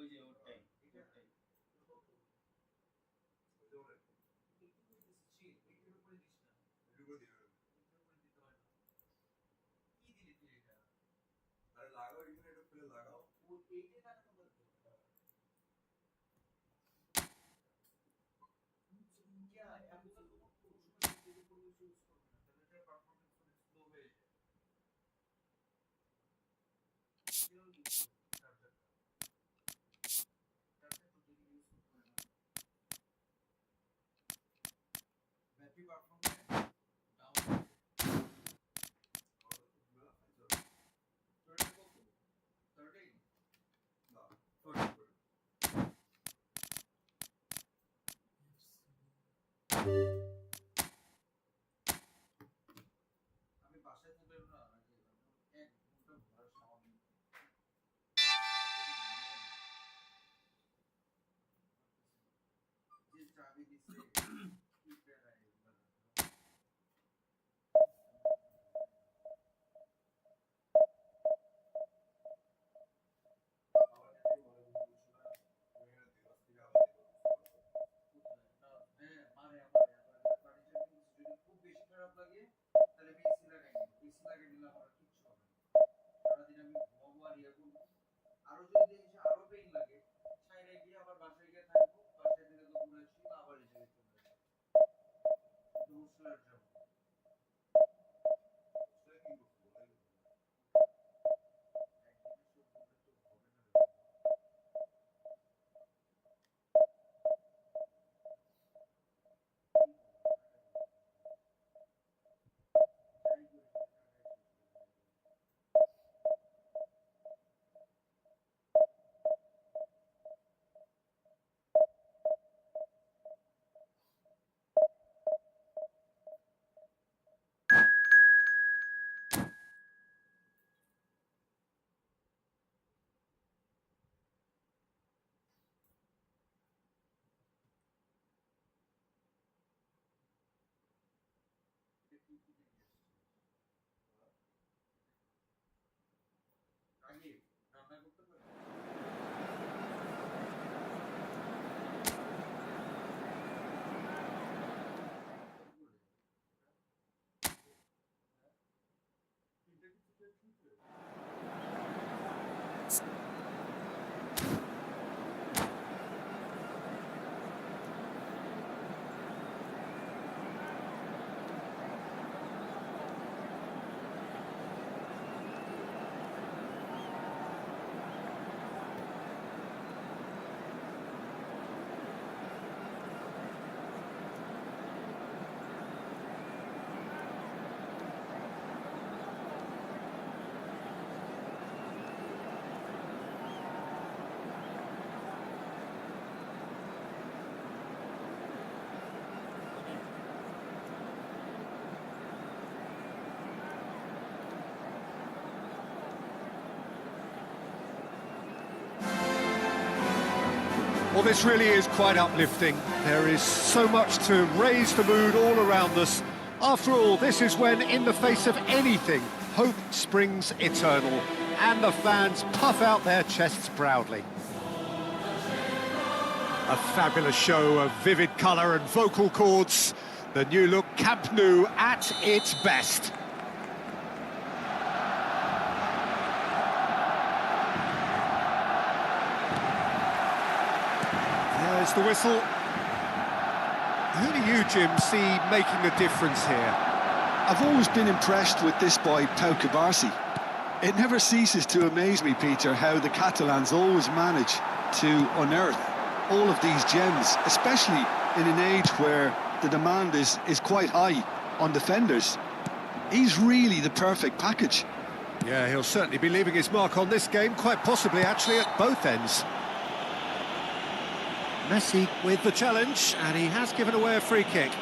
ওই যে ওটাই ওটাই ব্যাটারি পারফরম্যান্স ডাউন থার্ড কত 13 না 14 আমি বাসায় থাকলে না যে এক ঘন্টা ঘোরার সামনে যে চাবি দিছে কি বেড়ায় খুব বেশি খারাপ লাগে তাহলে আমি এসি লাগাই নিব এসি লাগাই নিলে আমার কিচ্ছু হবে না সারাদিন আমি ঘুমাবো আর ইয়ে করবো আরো যদি এসে আরো পেইন লাগে ছাইরে গিয়ে আবার বাসায় গিয়ে থাকবো বাসায় থেকে তো ঘুরে আসি আবার এসে চলে আসি দৌড়ার জন্য আগে রান্না করতে পারি Well, this really is quite uplifting. There is so much to raise the mood all around us. After all, this is when, in the face of anything, hope springs eternal, and the fans puff out their chests proudly. A fabulous show of vivid colour and vocal cords. The new look Camp Nou at its best. There's the whistle. Who do you, Jim, see making a difference here? I've always been impressed with this boy, Pau Cubarsí. It never ceases to amaze me, Peter, how the Catalans always manage to unearth all of these gems, especially in an age where the demand is quite high on defenders. He's really the perfect package. Yeah, he'll certainly be leaving his mark on this game, quite possibly actually at both ends. Messi with the challenge, and he has given away a free kick.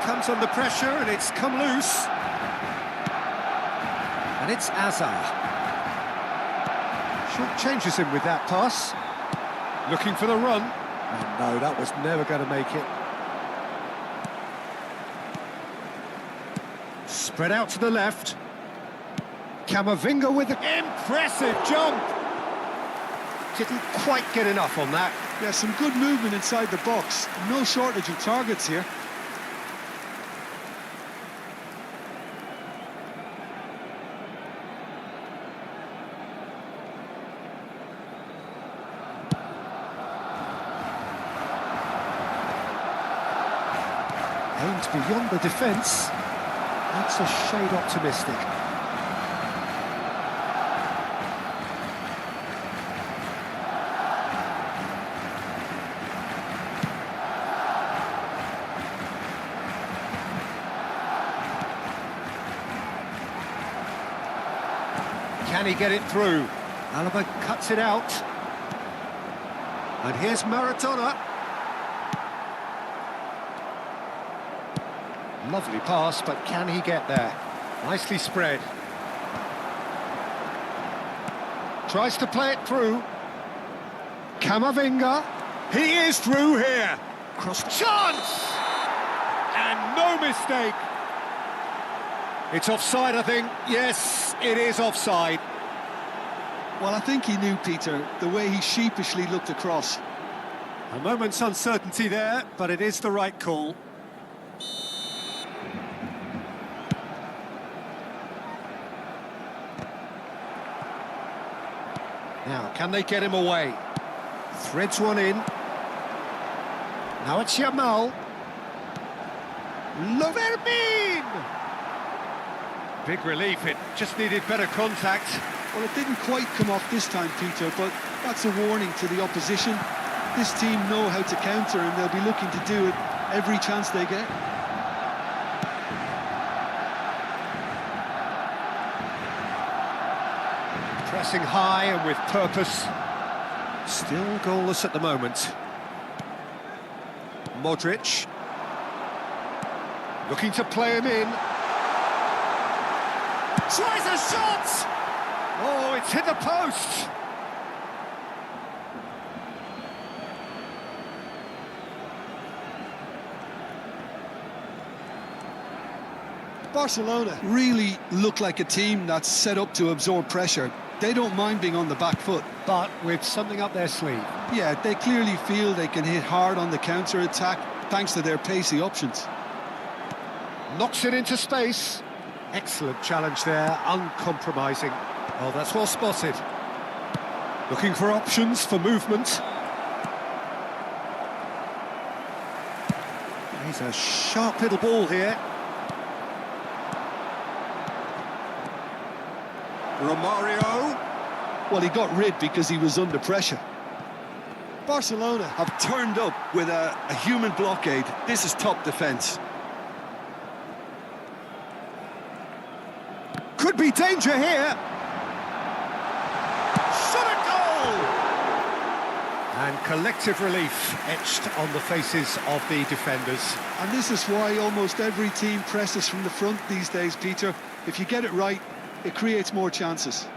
Comes under pressure, and it's come loose. And it's Azar. Short changes him with that pass. Looking for the run. And no, that was never going to make it. Spread out to the left. Camavinga with an impressive jump. Didn't quite get enough on that. Yeah, some good movement inside the box. No shortage of targets here. Aimed beyond the defence. That's a shade optimistic. Can he get it through? Alaba cuts it out. And here's Maradona. Lovely pass, but can he get there? Nicely spread. Tries to play it through. Camavinga. He is through here. Cross chance! And no mistake. It's offside, I think. Yes, it is offside. Well, I think he knew, Peter, the way he sheepishly looked across. A moment's uncertainty there, but it is the right call. Now, can they get him away? Threads one in. Now it's Yamal. Lovermin! Big relief, it just needed better contact. Well, it didn't quite come off this time, Peter, but that's a warning to the opposition. This team know how to counter, and they'll be looking to do it every chance they get. Pressing high and with purpose. Still goalless at the moment. Modric. Looking to play him in. Tries a shot! Oh, it's hit the post! Barcelona really look like a team that's set up to absorb pressure. They don't mind being on the back foot. But with something up their sleeve. Yeah, they clearly feel they can hit hard on the counter-attack thanks to their pacey options. Knocks it into space. Excellent challenge there, uncompromising. Oh, that's well spotted. Looking for options for movement. He's a sharp little ball here. Romario. Well, he got rid because he was under pressure. Barcelona have turned up with a human blockade. This is top defence. Could be danger here. Shot a goal! And collective relief etched on the faces of the defenders. And this is why almost every team presses from the front these days, Peter. If you get it right, it creates more chances.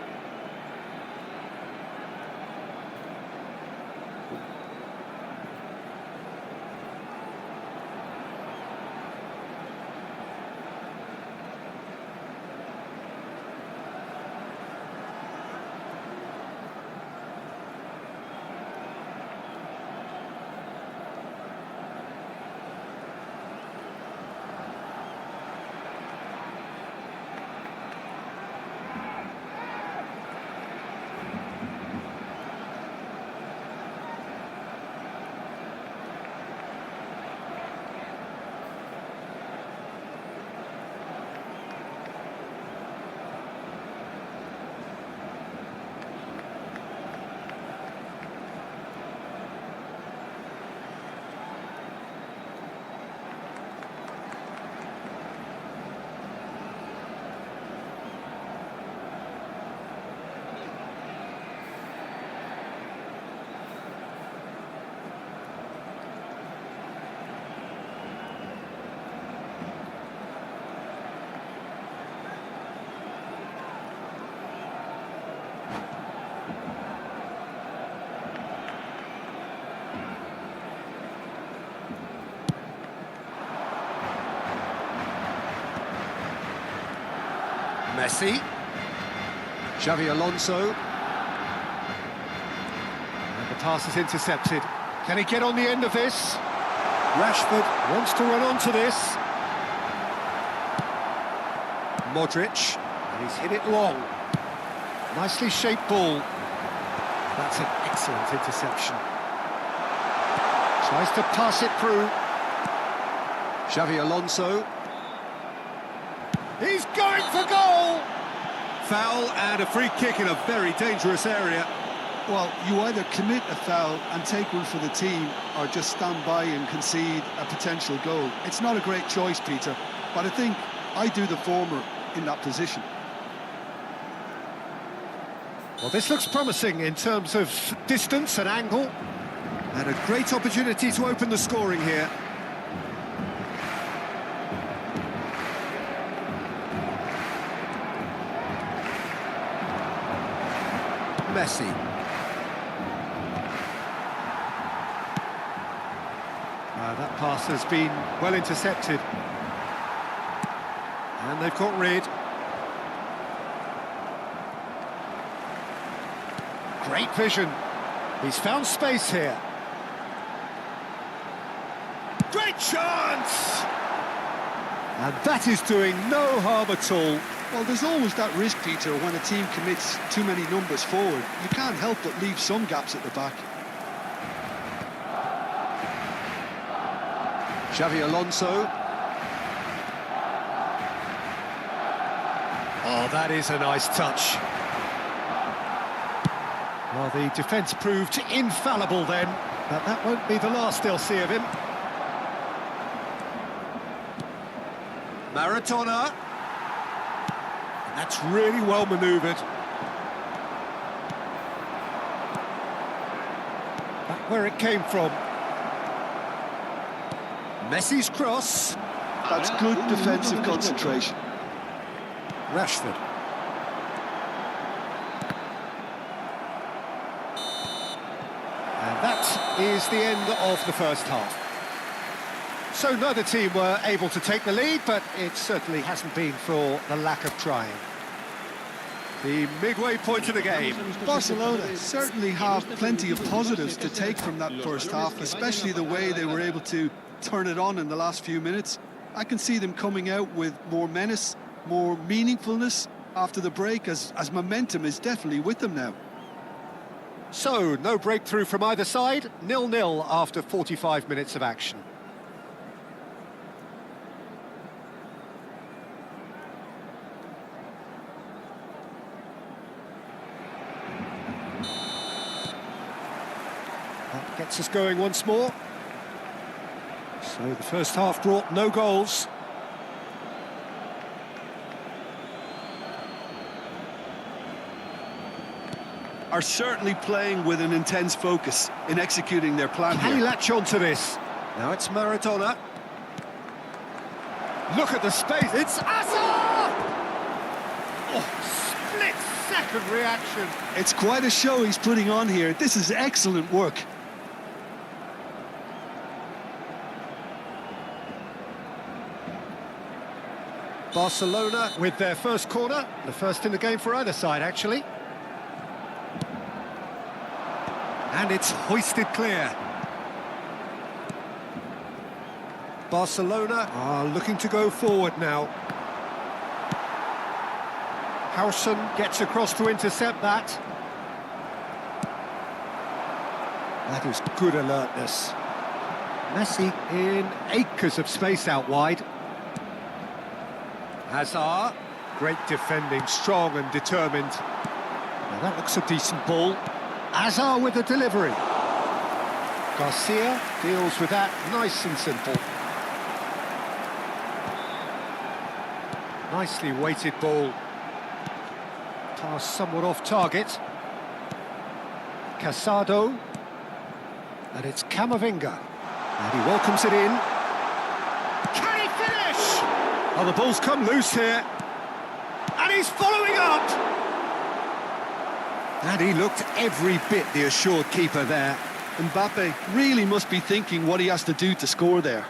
Messi. Xavi Alonso. And the pass is intercepted. Can he get on the end of this? Rashford wants to run onto this. Modric, and he's hit it long. Nicely shaped ball. That's an excellent interception. Tries to pass it through. Xavi Alonso. He's going for goal! Foul and a free kick in a very dangerous area. Well, you either commit a foul and take one for the team, or just stand by and concede a potential goal. It's not a great choice, Peter, but I think I do the former in that position. Well, this looks promising in terms of distance and angle. And a great opportunity to open the scoring here. Messi. That pass has been well intercepted. And they've got rid. Great vision. He's found space here. Great chance! And that is doing no harm at all. Well, there's always that risk, Peter, when a team commits too many numbers forward. You can't help but leave some gaps at the back. Xavi Alonso. Oh, that is a nice touch. Well, the defence proved infallible then, but that won't be the last they'll see of him. Maradona. And that's really well manoeuvred. Back where it came from. Messi's cross. That's good defensive concentration. Rashford. And that is the end of the first half. So neither team were able to take the lead, but it certainly hasn't been for the lack of trying. The midway point of the game. Barcelona certainly have plenty of positives to take from that first half, especially the way they were able to turn it on in the last few minutes. I can see them coming out with more menace, more meaningfulness after the break, as momentum is definitely with them now. So, no breakthrough from either side, 0-0 after 45 minutes of action. That gets us going once more. So the first half brought no goals. Are certainly playing with an intense focus in executing their plan Can he here. latch on to this? Now it's Maradona. Look at the space. It's Hazard! Oh, split-second reaction. It's quite a show he's putting on here. This is excellent work. Barcelona with their first corner, the first in the game for either side, actually. And it's hoisted clear. Barcelona are looking to go forward now. Howson gets across to intercept that. That is good alertness. Messi in acres of space out wide. Hazard, great defending, strong and determined. Now that looks a decent ball. Hazard with the delivery. Garcia deals with that nice and simple. Nicely weighted ball. Pass somewhat off target. Casado. And it's Camavinga. And he welcomes it in. Can he finish? Oh, the ball's come loose here. And he's following up. And he looked every bit the assured keeper there. Mbappe really must be thinking what he has to do to score there.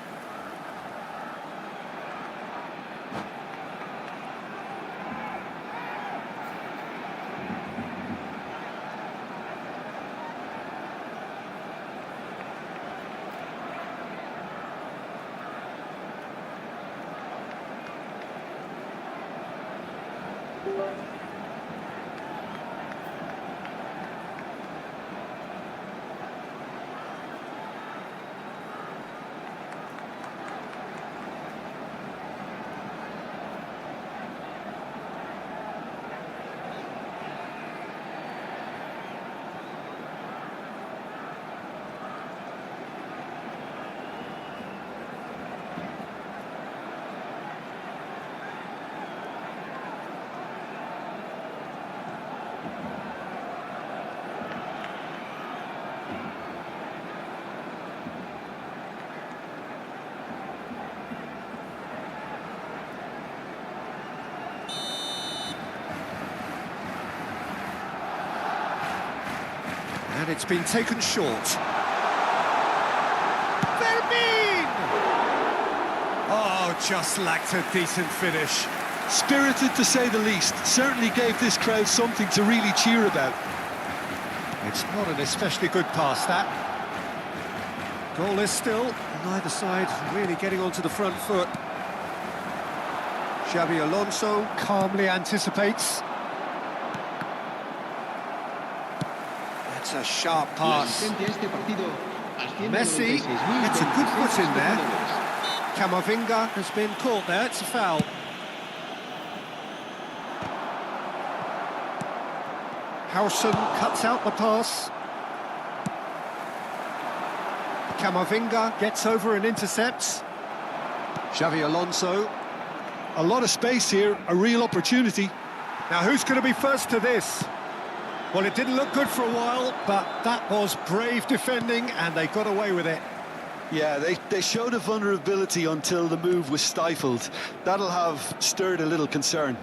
And it's been taken short. Vermeer! Oh, just lacked a decent finish. Spirited, to say the least. Certainly gave this crowd something to really cheer about. It's not an especially good pass, that. Goalless still, neither side really getting onto the front foot. Xabi Alonso calmly anticipates. That's a sharp pass. Messi gets a good foot in there. Camavinga has been caught there, it's a foul. Howson cuts out the pass. Camavinga gets over and intercepts. Xabi Alonso. A lot of space here, a real opportunity. Now who's going to be first to this? Well, it didn't look good for a while, but that was brave defending and they got away with it. Yeah, they showed a vulnerability until the move was stifled. That'll have stirred a little concern.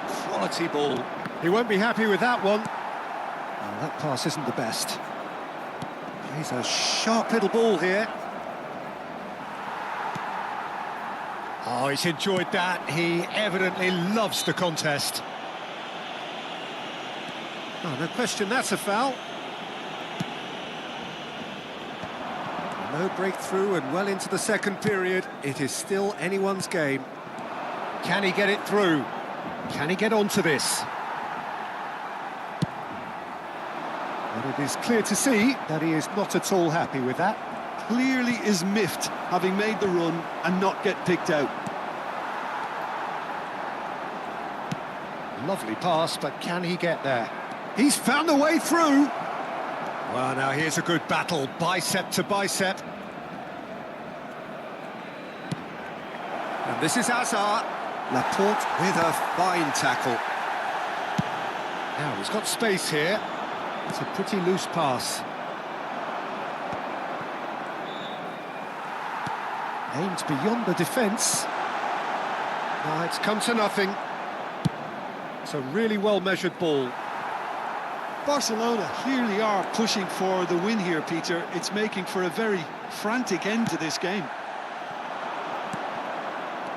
Quality ball. He won't be happy with that one. Well, that pass isn't the best. He's a sharp little ball here. Oh, he's enjoyed that. He evidently loves the contest. Oh, no question, that's a foul. No breakthrough and well into the second period. It is still anyone's game. Can he get it through? Can he get onto this? But it is clear to see that he is not at all happy with that. Clearly is miffed, having made the run and not get picked out. Lovely pass, but can he get there? He's found a way through. Well, now here's a good battle, bicep to bicep. And this is Hazard. Laporte with a fine tackle. Now he's got space here. It's a pretty loose pass. Aimed beyond the defence. Now it's come to nothing. It's a really well-measured ball. Barcelona clearly are pushing for the win here, Peter. It's making for a very frantic end to this game.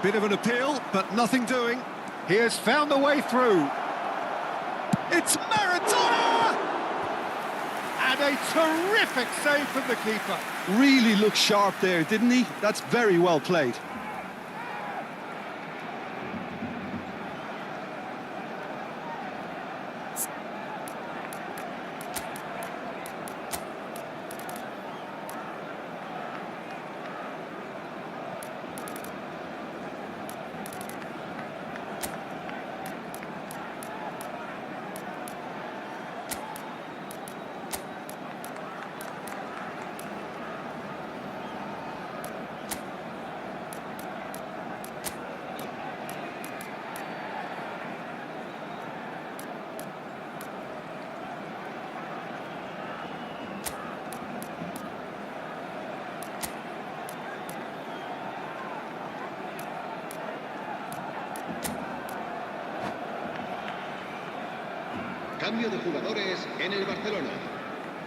Bit of an appeal, but nothing doing. He has found a way through. It's Maradona! And a terrific save from the keeper. Really looked sharp there, didn't he? That's very well played. Cambio de jugadores en el Barcelona.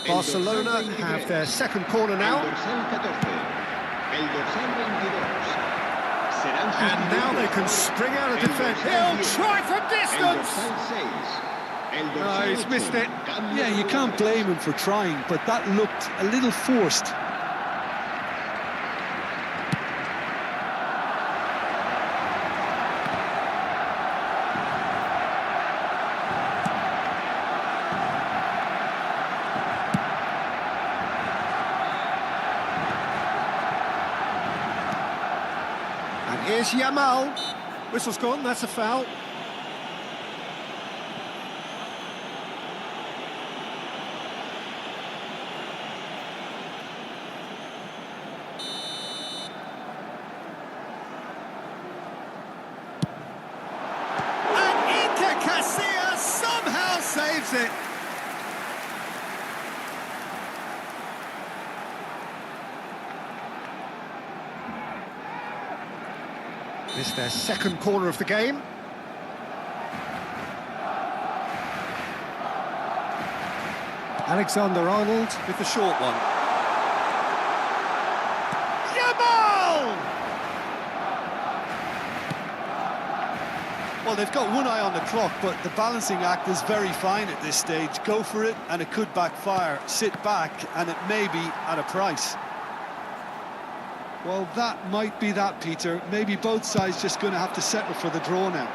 Barcelona have their second corner now. And now they can spring out of defence. He'll try from distance! No, he's missed it. Yeah, you can't blame him for trying, but that looked a little forced. Here's Yamal. Whistle's gone, that's a foul. And Iker Casillas somehow saves it. This is their second corner of the game. Alexander-Arnold with the short one. Yamal! Well, they've got one eye on the clock, but the balancing act is very fine at this stage. Go for it, and it could backfire. Sit back, and it may be at a price. Well, that might be that, Peter. Maybe both sides just going to have to settle for the draw now.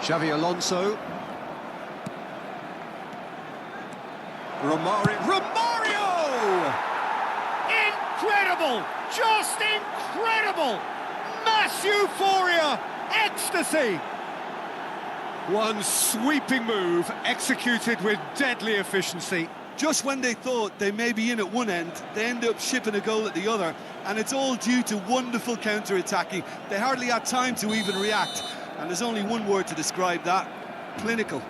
Xavi Alonso. Romario! Incredible! Just incredible! Mass euphoria! Ecstasy! One sweeping move, executed with deadly efficiency. Just when they thought they may be in at one end, they end up shipping a goal at the other, and it's all due to wonderful counter-attacking. They hardly had time to even react, and there's only one word to describe that: clinical.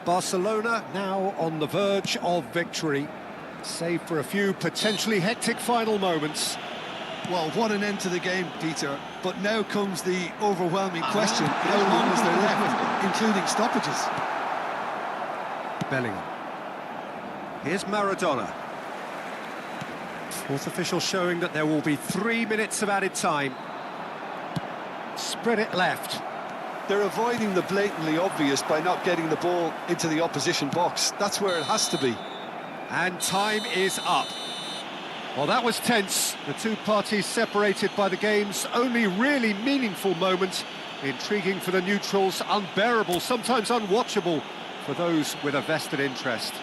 Barcelona now on the verge of victory, save for a few potentially hectic final moments. Well, what an end to the game, Peter. But now comes the overwhelming question: how long is there left, including stoppages? Bellingham. Here's Maradona. Fourth official showing that there will be 3 minutes of added time. Spread it left. They're avoiding the blatantly obvious by not getting the ball into the opposition box. That's where it has to be. And time is up. Well, that was tense. The two parties separated by the game's only really meaningful moment. Intriguing for the neutrals, unbearable, sometimes unwatchable for those with a vested interest.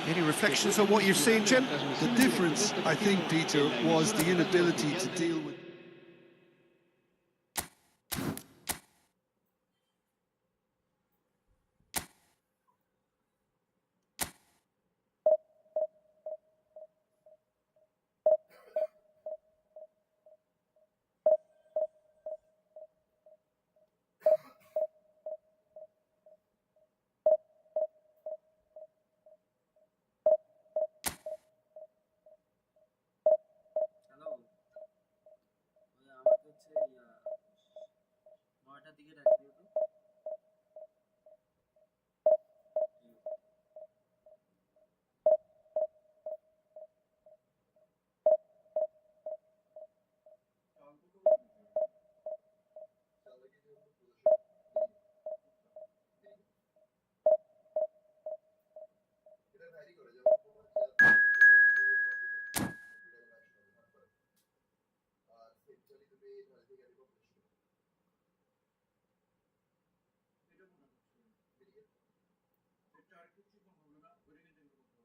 Any reflections on what you've seen, Jim? The difference, I think, Peter, was the inability to deal with... hello, ওই আমাকে হচ্ছে 9টার দিকে ডাক দিও তো। এটা আর কিছু কম হবে না, ওই মেনটেন করতে হবে।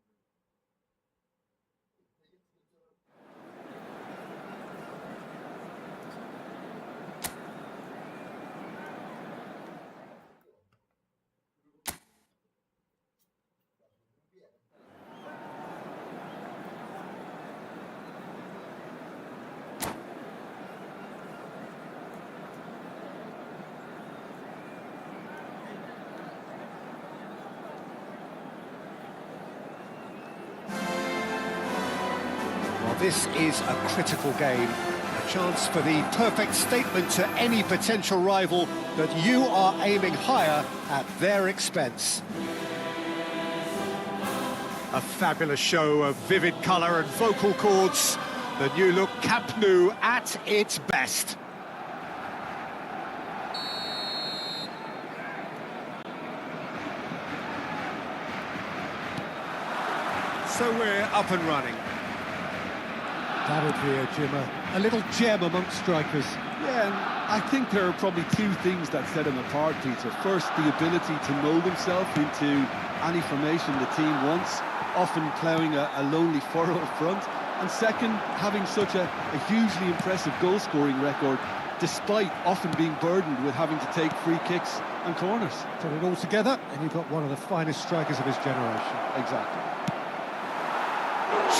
This is a critical game, a chance for the perfect statement to any potential rival that you are aiming higher at their expense. A fabulous show of vivid colour and vocal cords, the new look Camp Nou at its best. So we're up and running. That would be a little gem amongst strikers. Yeah, and I think there are probably two things that set him apart, Peter. First, the ability to mould himself into any formation the team wants, often ploughing a lonely furrow up front, and second, having such a hugely impressive goal-scoring record, despite often being burdened with having to take free kicks and corners. Put it all together, and you've got one of the finest strikers of his generation. Exactly.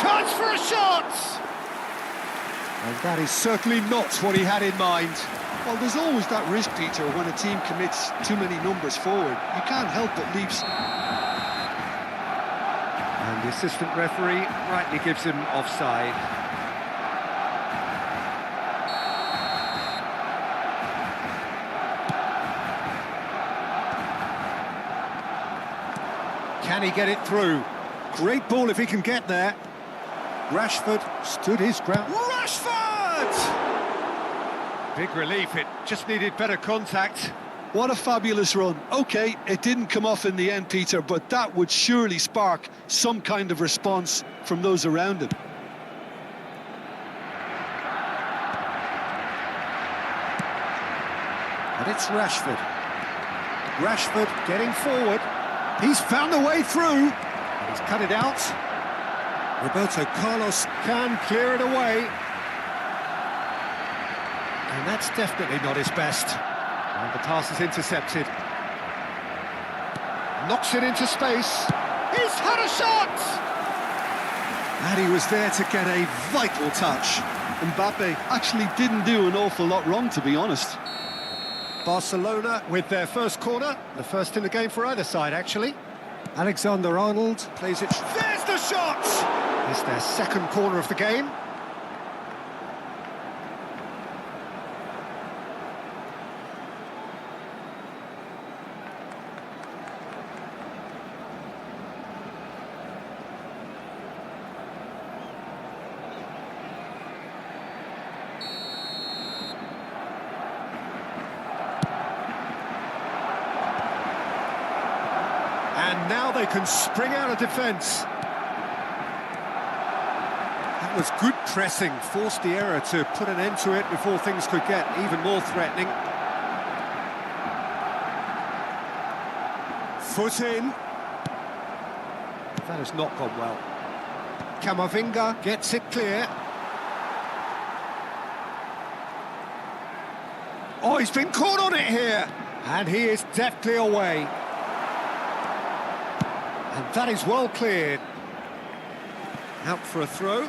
Chance for a shot! And that is certainly not what he had in mind. Well, there's always that risk, Peter, when a team commits too many numbers forward. You can't help but leave... And the assistant referee rightly gives him offside. Can he get it through? Great ball if he can get there. Rashford stood his ground. Rashford! Big relief, it just needed better contact. What a fabulous run. OK, it didn't come off in the end, Peter, but that would surely spark some kind of response from those around him. And it's Rashford. Rashford getting forward. He's found a way through. And he's cut it out. Roberto Carlos can clear it away. And that's definitely not his best. And the pass is intercepted. Knocks it into space. He's had a shot! And he was there to get a vital touch. Mbappe actually didn't do an awful lot wrong, to be honest. Barcelona with their first corner, the first in the game for either side, actually. Alexander-Arnold plays it. There's the shot! It's their second corner of the game. And now they can spring out of defence. That was good pressing, forced the error to put an end to it before things could get even more threatening. Foot in. That has not gone well. Camavinga gets it clear. Oh, he's been caught on it here. And he is deftly away. And that is well cleared. Out for a throw.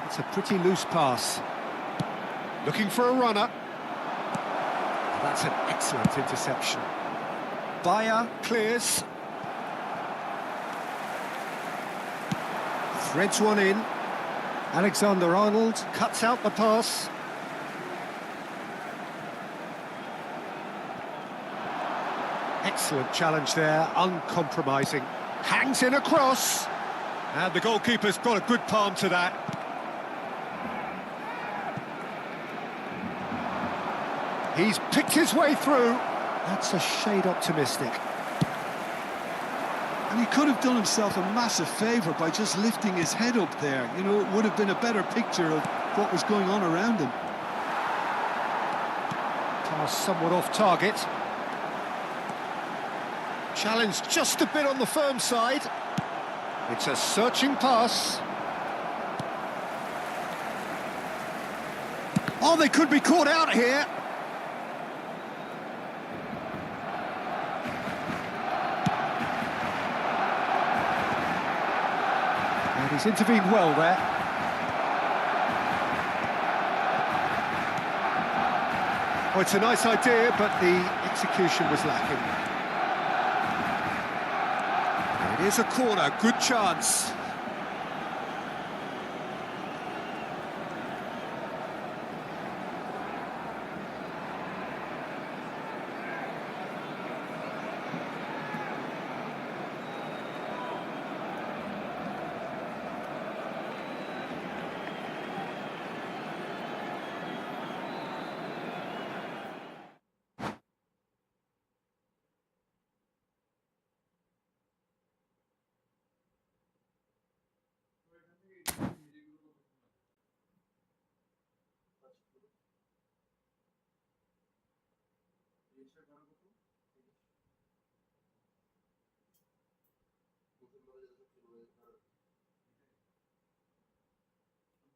It's a pretty loose pass. Looking for a runner. That's an excellent interception. Bayer clears. Threads one in. Alexander-Arnold cuts out the pass. Excellent challenge there, uncompromising. Hangs in a cross. And the goalkeeper's got a good palm to that. He's picked his way through. That's a shade optimistic. And he could have done himself a massive favour by just lifting his head up there. You know, it would have been a better picture of what was going on around him. Pass somewhat off target. Challenge just a bit on the firm side. It's a searching pass. Oh, they could be caught out here. And he's intervened well there. Oh, it's a nice idea, but the execution was lacking. It is a corner, good chance. পরিষ্কার করো কত?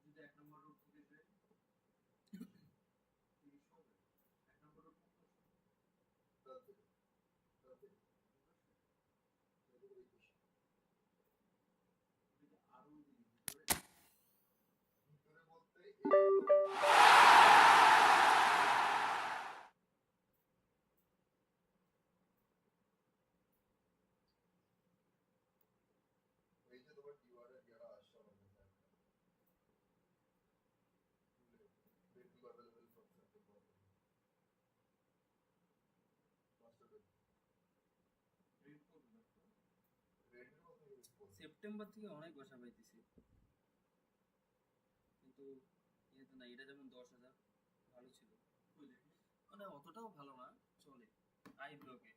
যদি 1 নম্বর road থেকে যাই 30 হবে। 1 নম্বর road কোন পাশে? ওদিকে আরো ওদিকে ভিতরে বলতে এই যে তোমার ডিওয়ারের যারা আসছে আমাদের They do available from September. Master bed. Rate কত দেখো? Rate এর কথা ইউজ করো। সেপ্টেম্বর থেকে অনেক বসা পাইতেছি, কিন্তু এটা না, এটা যেমন 10,000 ভালো ছিল, কই দেখি? মানে অতটাও ভালো না, চলে আই ব্লকে।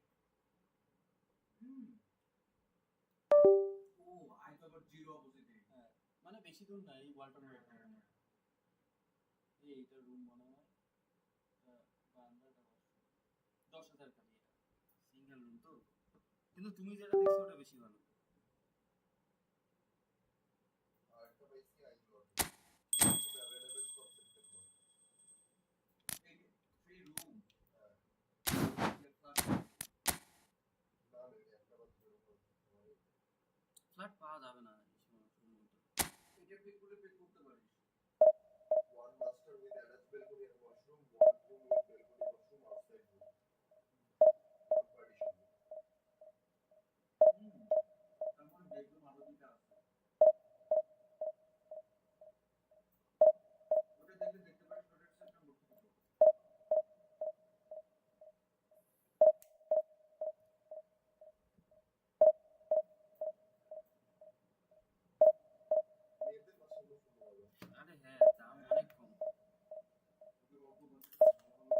ও আই তো আবার জিরো অপোজিটে। হ্যাঁ, মানে বেশি দূর না, এই ওয়ালটন রোড। এইটা রুম মনে হয় বারান্দাটা 10,000 খালি, এটা সিঙ্গেল রুম তো, কিন্তু তুমি যেটা দেখছো ওটা বেশি ভালো। আর একটা পাইছি I block. available from September. এই ফ্রি রুম। হ্যাঁ। না রে একটা বছর ফ্ল্যাট পাওয়া যাবে না এই সময় সম্ভবত। এটা পে করতে পারিস। One master with attached balcony and washroom, one room with balcony washroom outside room. One partition. তার মানে বেডরুম আরো দুটো আছে। ওটা দেখতে পারিস ওটা সেপ্টেম্বর থেকে করব। মেয়েদের পছন্দ শুরু হলো। আরে হ্যাঁ, দাম অনেক কম। ওদের অল্প বাজেটে ভালো ভালো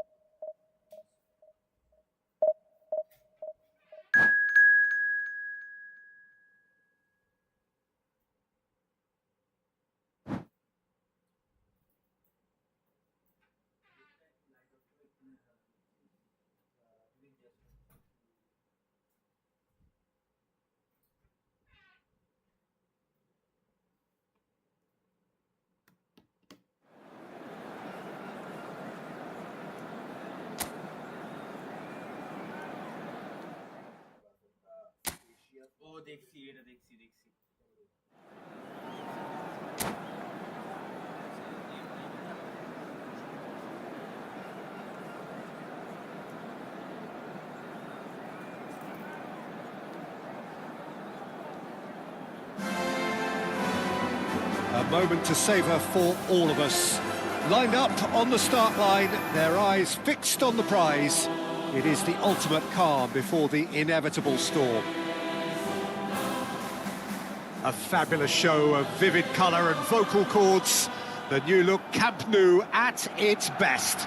ও দেখছি, এটা দেখছি। A moment to savour for all of us. Lined up on the start line, their eyes fixed on the prize. It is the ultimate calm before the inevitable storm. A fabulous show of vivid colour and vocal cords. The new look Camp Nou at its best.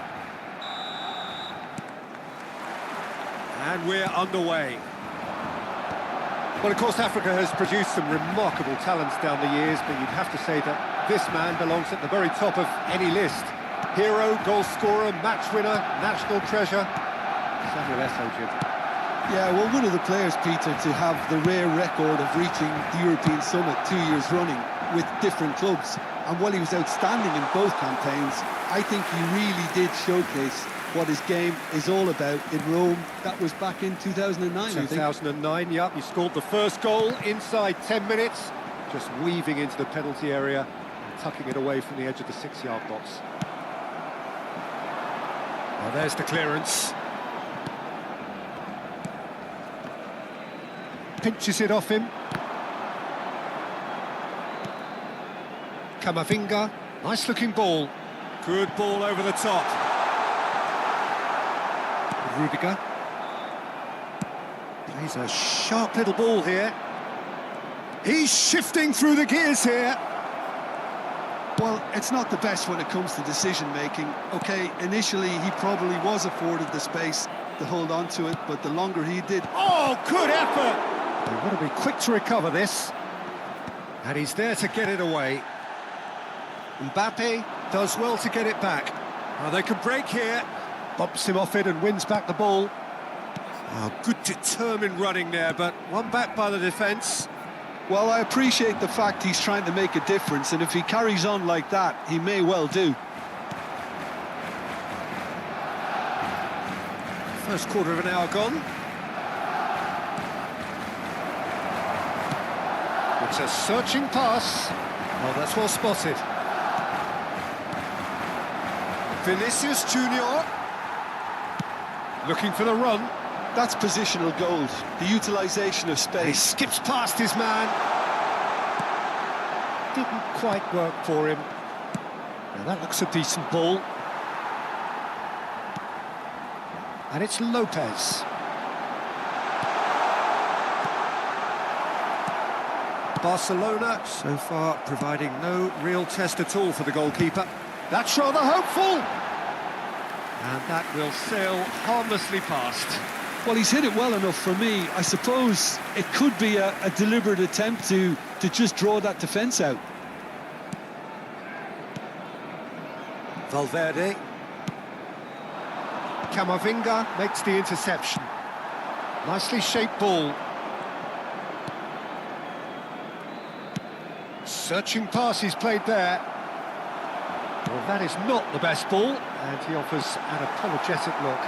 And we're underway. Well, of course, Africa has produced some remarkable talents down the years, but you'd have to say that this man belongs at the very top of any list. Hero, goal scorer, match winner, national treasure. Samuel Eto'o, Jim. Yeah, well, one of the players, Peter, to have the rare record of reaching the European summit 2 years running with different clubs. And while he was outstanding in both campaigns, I think he really did showcase what his game is all about in Rome. That was back in 2009, I think. 2009, yep. He scored the first goal inside 10 minutes, just weaving into the penalty area and tucking it away from the edge of the 6-yard box. Well, there's the clearance. Pinches it off him. Kamavinga, nice-looking ball. Good ball over the top. Rudiger. Plays a sharp little ball here. He's shifting through the gears here. Well, it's not the best when it comes to decision-making. OK, initially he probably was afforded the space to hold on to it, but the longer he did... Oh, good effort! They've got to be quick to recover this. And he's there to get it away. Mbappe does well to get it back. Now they can break here. Bumps him off it and wins back the ball. Oh, good determined running there, but one back by the defence. Well, I appreciate the fact he's trying to make a difference, and if he carries on like that, he may well do. First quarter of an hour gone. It's a searching pass. Oh, that's well spotted. Vinicius Junior looking for the run. That's positional gold, the utilisation of He space. skips past his man. Didn't quite work for him. Now that looks a decent ball. And it's Lopez. Barcelona so far providing no real test at all for the goalkeeper. That's rather hopeful. And that will sail harmlessly past. Well, he's hit it well enough for me. I suppose it could be a deliberate attempt to just draw that defence out. Valverde. Camavinga makes the interception. Nicely shaped ball. Searching pass he's played there. Well, that is not the best ball, and he offers an apologetic look.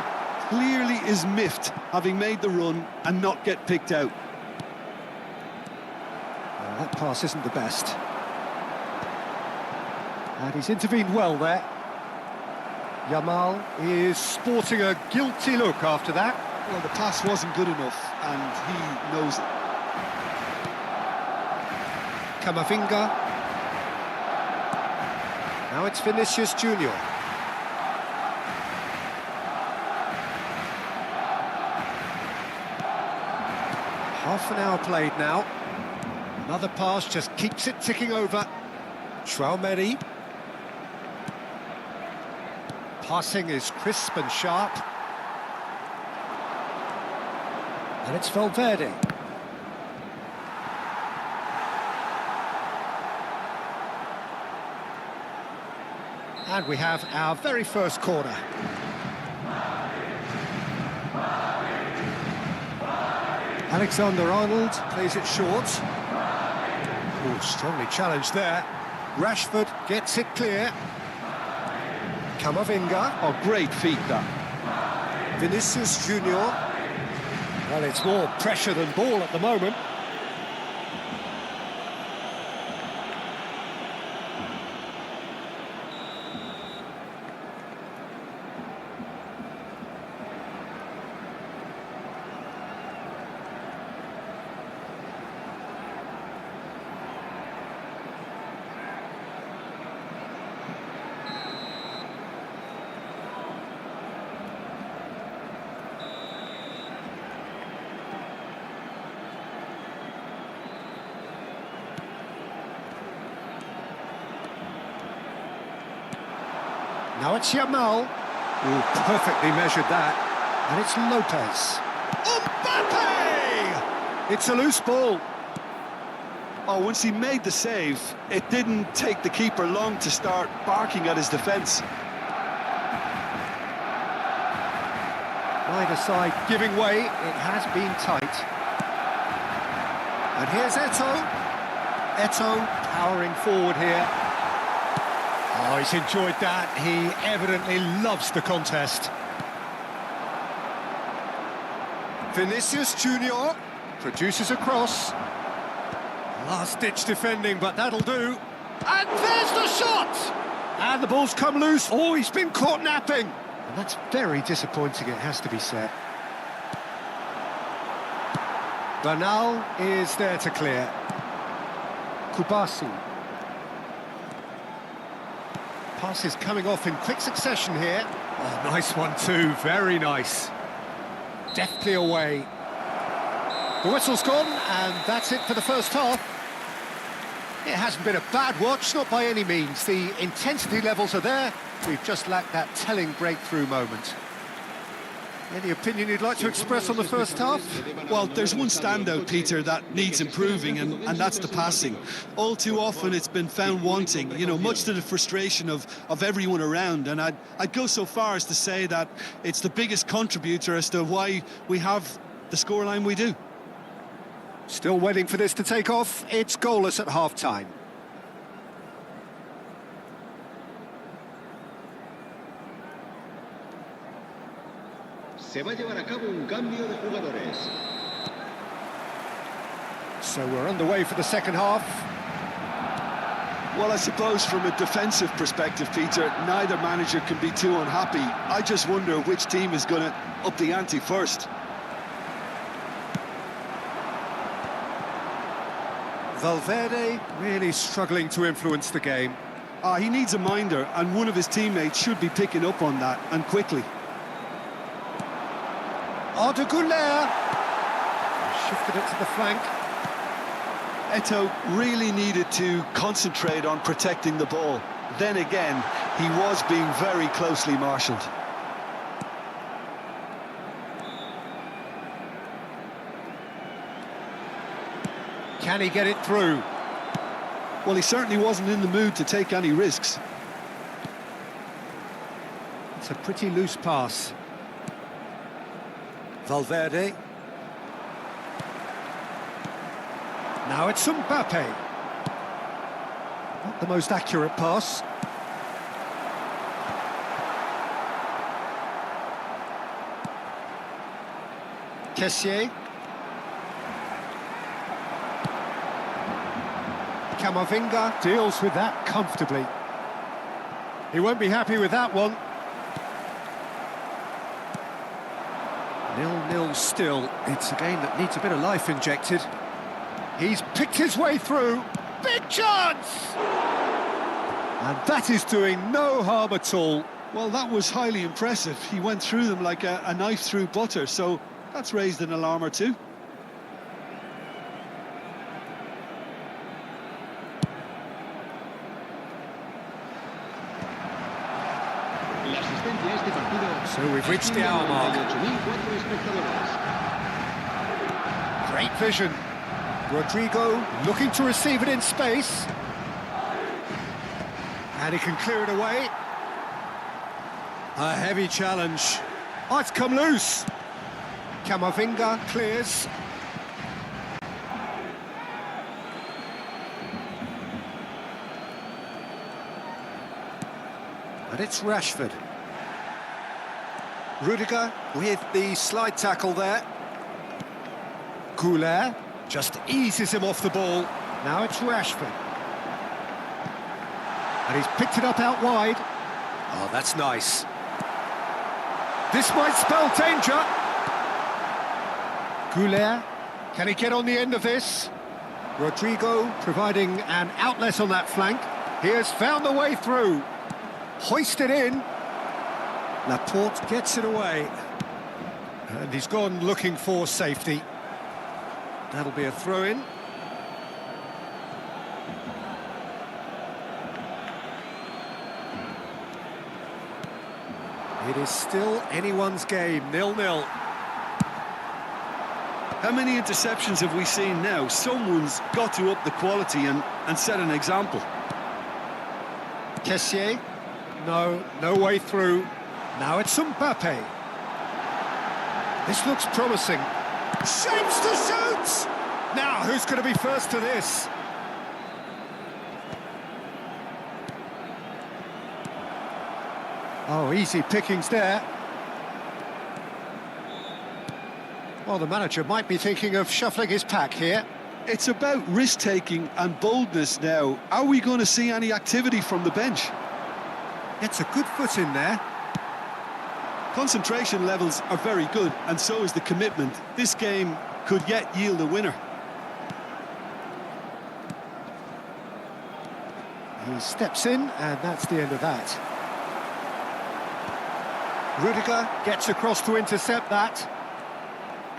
Clearly is miffed, having made the run and not get picked out. Well, that pass isn't the best. And he's intervened well there. Yamal is sporting a guilty look after that. Well, the pass wasn't good enough, and he knows it. Camavinga. Now it's Vinicius Junior. Half an hour played now. Another pass just keeps it ticking over. Traumeri. Passing is crisp and sharp. And it's Valverde. And we have our very first corner. Alexander-Arnold plays it short. Oh, strongly challenged there. Rashford gets it clear. Camavinga. Oh, great feat, that. Vinicius Junior. Well, it's more pressure than ball at the moment. Now it's Yamal. Oh, perfectly measured that. And it's Lopez. Mbappe! It's a loose ball. Oh, once he made the save, it didn't take the keeper long to start barking at his defence. Neither side giving way. It has been tight. And here's Eto'o. Eto'o powering forward here. Oh, he's enjoyed that. He evidently loves the contest. Vinicius Junior produces a cross. Last-ditch defending, but that'll do. And there's the shot! And the ball's come loose. Oh, he's been caught napping. And that's very disappointing, it has to be said. Bernal is there to clear. Kubasi. Pass is coming off in quick succession here. Oh, nice one too, very nice. Deftly away. The whistle's gone, and that's it for the first half. It hasn't been a bad watch, not by any means. The intensity levels are there. We've just lacked that telling breakthrough moment. Any opinion you'd like to express on the first half? Well, there's one standout, Peter, that needs improving, and that's the passing. All too often it's been found wanting, you know, much to the frustration of everyone around. And I'd go so far as to say that it's the biggest contributor as to why we have the scoreline we do. Still waiting for this to take off. It's goalless at half-time. Se va a llevar a cabo un cambio de jugadores. So we're underway for the second half. Well, I suppose from a defensive perspective, Peter, neither manager can be too unhappy. I just wonder which team is going to up the ante first. Valverde really struggling to influence the game. He needs a minder, and one of his teammates should be picking up on that, and quickly. Arda Güler shifted it to the flank. Eto'o really needed to concentrate on protecting the ball. Then again, he was being very closely marshalled. Can he get it through? Well, he certainly wasn't in the mood to take any risks. It's a pretty loose pass. Valverde. Now it's Mbappe. Not the most accurate pass. Kessié. Camavinga deals with that comfortably. He won't be happy with that one. 0-0 still. It's a game that needs a bit of life injected. He's picked his way through. Big chance! And that is doing no harm at all. Well, that was highly impressive. He went through them like a knife through butter, so that's raised an alarm or two. So we've reached the hour mark. Great vision. Rodrigo looking to receive it in space. And he can clear it away. A heavy challenge. Oh, it's come loose. Camavinga clears. And it's Rashford. Rudiger with the slide tackle there. Güler just eases him off the ball. Now it's Rashford. And he's picked it up out wide. Oh, that's nice. This might spell danger. Güler, can he get on the end of this? Rodrigo providing an outlet on that flank. He has found the way through. Hoisted in. Laporte gets it away. And he's gone looking for safety. That'll be a throw-in. It is still anyone's game, 0-0. How many interceptions have we seen now? Someone's got to up the quality and set an example. Kessié. No way through. Now it's Mbappe. This looks promising. Shapes to shoot! Now, who's going to be first to this? Oh, easy pickings there. Well, the manager might be thinking of shuffling his pack here. It's about risk-taking and boldness now. Are we going to see any activity from the bench? Gets a good foot in there. Concentration levels are very good, and so is the commitment. This game could yet yield a winner. He steps in, and that's the end of that. Rudiger gets across to intercept that.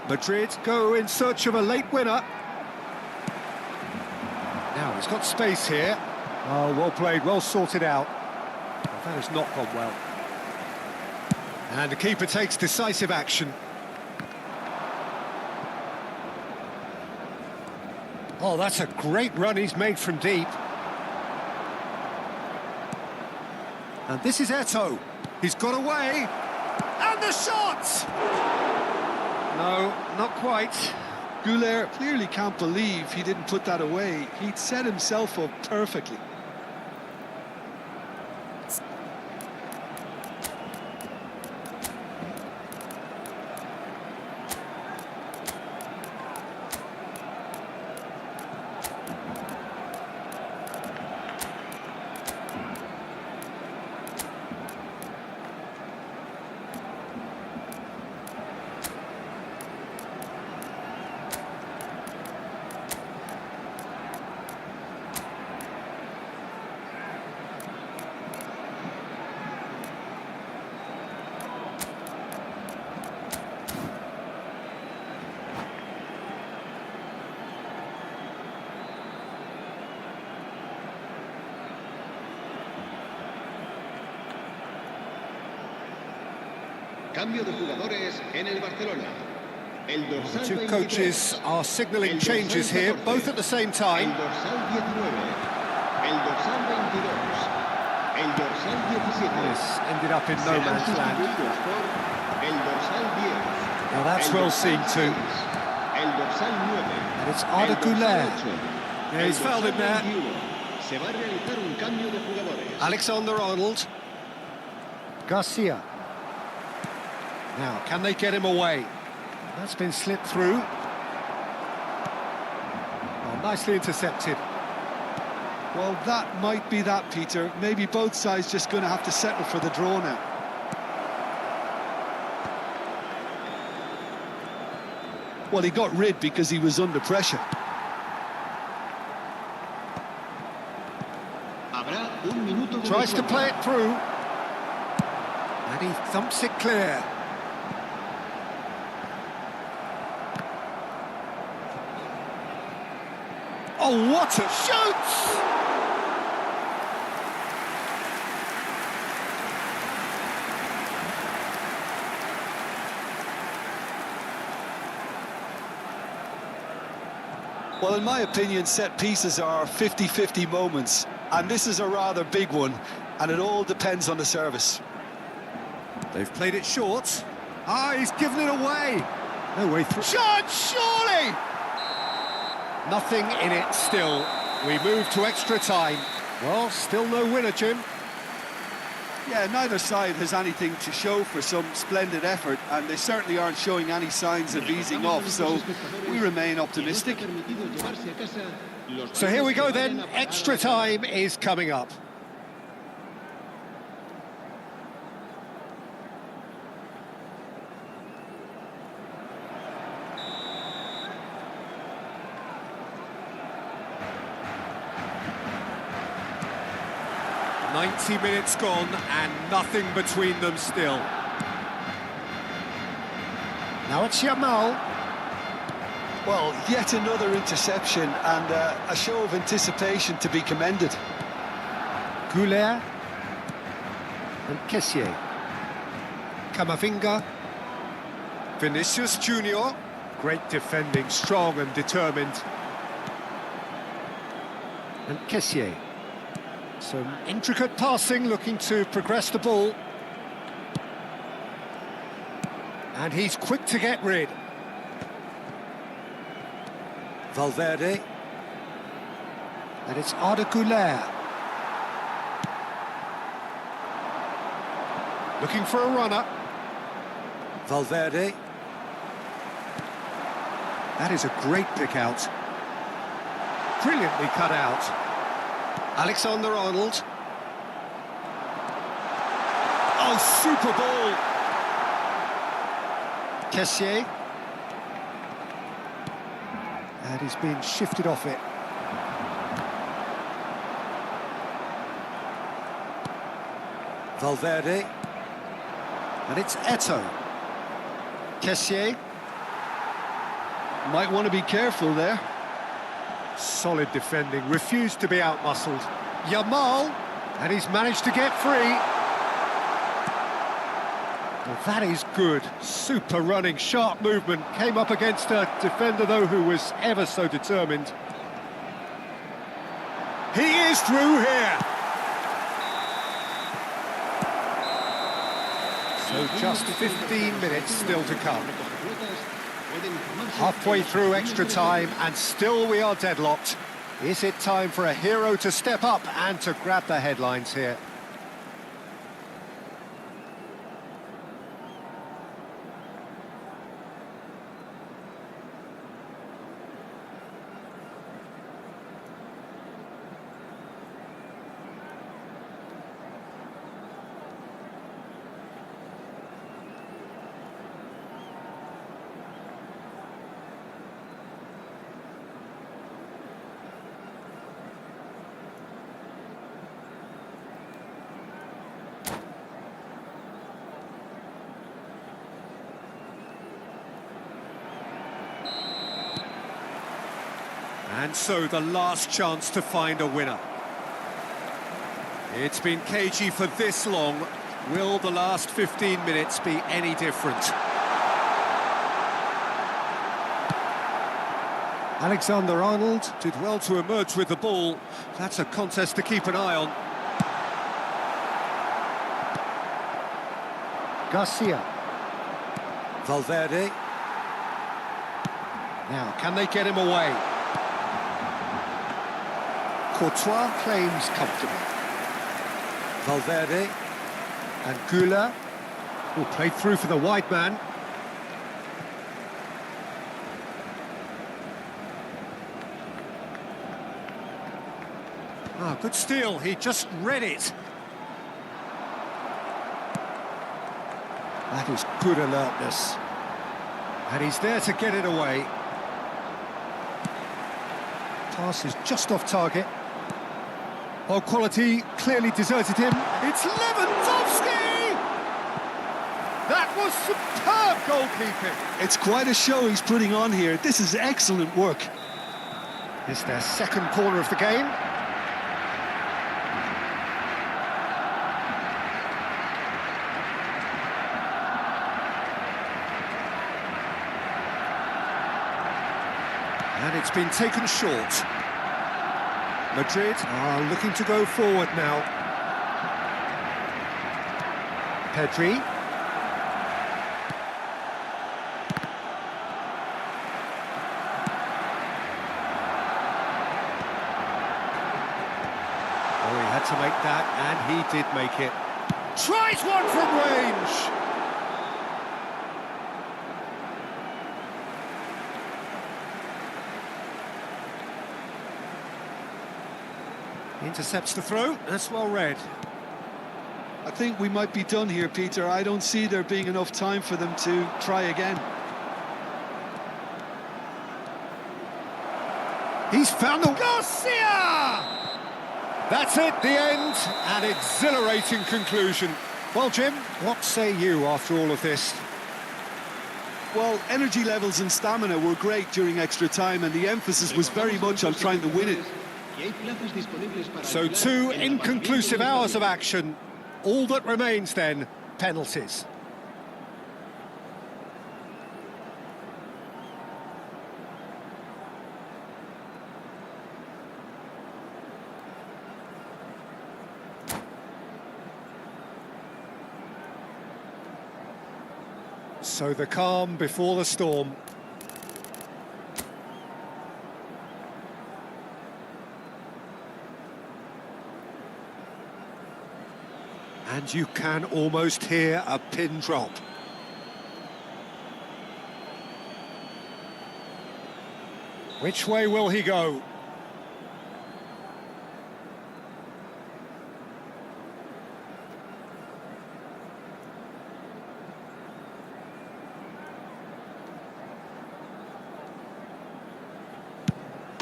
Madrid go in search of a late winner. Now he's got space here. Oh, well played, well sorted out. Well, that has not gone well. And the keeper takes decisive action. Oh, that's a great run he's made from deep. And this is Eto'o. He's got away. And the shot! No, not quite. Goulet clearly can't believe he didn't put that away. He'd set himself up perfectly. Cambio de jugadores en el Barcelona. El dorsal Two 23. coaches are signalling changes here, both at the same El time. dorsal 19. El dorsal 22. El dorsal 17. This ended up in no Serán man's land. sustituidos por el dorsal 10. Now that's el well dorsal seen too. 6, el dorsal 9. And it's el Arda dorsal Güler. 8, Yeah, el he's fouled dorsal him there. 21. Se va a realizar un cambio de jugadores. Alexander-Arnold. Garcia. Now, can they get him away? That's been slipped through. Oh, nicely intercepted. Well, that might be that, Peter. Maybe both sides just going to have to settle for the draw now. Well, he got rid because he was under pressure. Habrá un minuto de Tries to descuento. play it through. And he thumps it clear. Oh, what a shoot! Well, in my opinion, set pieces are 50-50 moments, and this is a rather big one, and it all depends on the service. They've played it short. Ah, he's given it away. No way through. Shot, surely! Nothing in it still. We move to extra time. Well, still no winner, Jim. Yeah, neither side has anything to show for some splendid effort, and they certainly aren't showing any signs of easing off, so we remain optimistic. So here we go then. Extra time is coming up. "90 minutes gone and nothing between them still." Now it's Yamal. Well, yet another interception and a show of anticipation to be commended. Güler and Kessié. Camavinga. Vinicius Junior. Great defending, strong and determined. And Kessié. Some intricate passing, looking to progress the ball. And he's quick to get rid. Valverde. And it's Arda Güler. Looking for a runner. Valverde. That is a great pick out. Brilliantly cut out. Alexander-Arnold. Oh, super ball. Kessié. And he's been shifted off it. Valverde. And it's Eto'o. Kessié. Might want to be careful there. Solid defending, refused to be outmuscled. Yamal, and he's managed to get free. Well, that is good. Super running, sharp movement. Came up against a defender, though, who was ever so determined. He is through here. So just 15 minutes still to come. Halfway through extra time, and still we are deadlocked. Is it time for a hero to step up and to grab the headlines here? And so the last chance to find a winner. It's been cagey for this long. Will the last 15 minutes be any different? Alexander-Arnold did well to emerge with the ball. That's a contest to keep an eye on. Garcia. Valverde. Now, can they get him away? Courtois claims comfortably. Valverde and Gula will play through for the wide man. Ah, good steal, he just read it. That is good alertness. And he's there to get it away. Pass is just off target. Oh, quality clearly deserted him. It's Lewandowski! That was superb goalkeeping. It's quite a show he's putting on here. This is excellent work. It's their second corner of the game. And it's been taken short. Madrid are looking to go forward now. Pedri. Oh, he had to make that, and he did make it. Tries one from range! Intercepts the throw, that's well read. I think we might be done here, Peter. I don't see there being enough time for them to try again. He's found the... Garcia! That's it, the end, an exhilarating conclusion. Well, Jim, what say you after all of this? Well, energy levels and stamina were great during extra time, and the emphasis was very much on trying to win it. So 2 inconclusive hours of action. All that remains then, penalties. So the calm before the storm. And you can almost hear a pin drop. Which way will he go?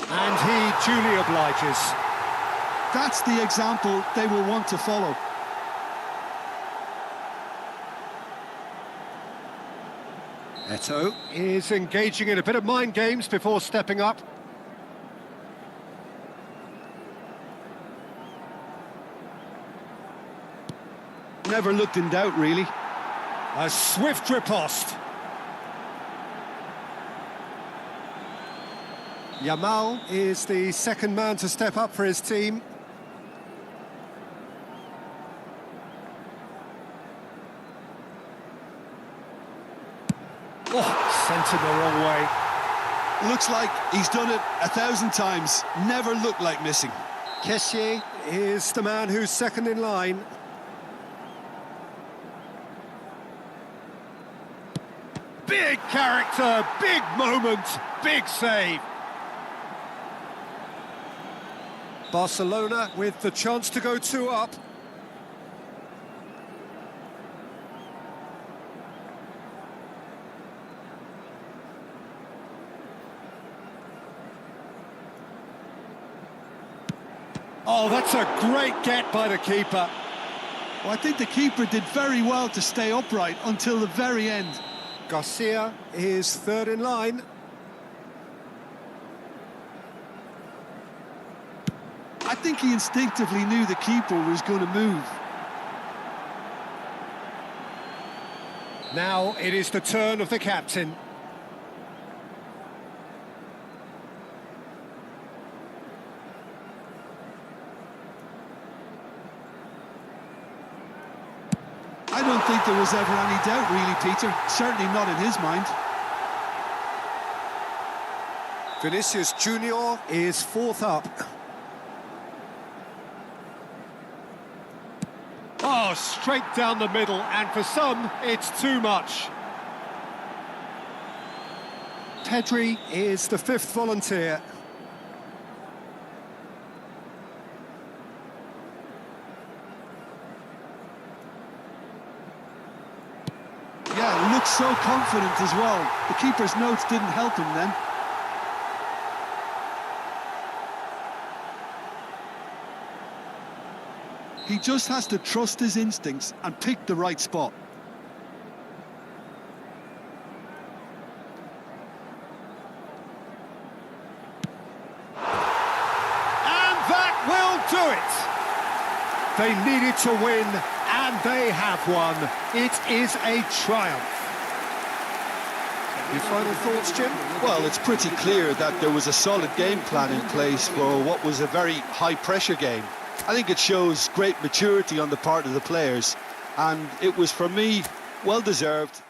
And he duly obliges. That's the example they will want to follow. Eto'o is engaging in a bit of mind games before stepping up. Never looked in doubt, really. A swift riposte. Yamal is the second man to step up for his team. Oh, sent him the wrong way. Looks like he's done it 1,000 times. Never looked like missing. Kessié is the man who's second in line. Big character, big moment, big save. Barcelona with the chance to go 2 up. Oh, that's a great get by the keeper. Well, I think the keeper did very well to stay upright until the very end. Garcia is third in line. I think he instinctively knew the keeper was going to move. Now it is the turn of the captain. I don't think there was ever any doubt, really, Peter. Certainly not in his mind. Vinicius Junior is fourth up. Oh, straight down the middle, and for some, it's too much. Pedri is the fifth volunteer. Yeah, he looks so confident as well. The keeper's notes didn't help him then. He just has to trust his instincts and pick the right spot. And that will do it! They needed to win, and they have won. It is a triumph. Your final thoughts, Jim? Well, it's pretty clear that there was a solid game plan in place for what was a very high-pressure game. I think it shows great maturity on the part of the players, and it was, for me, well-deserved.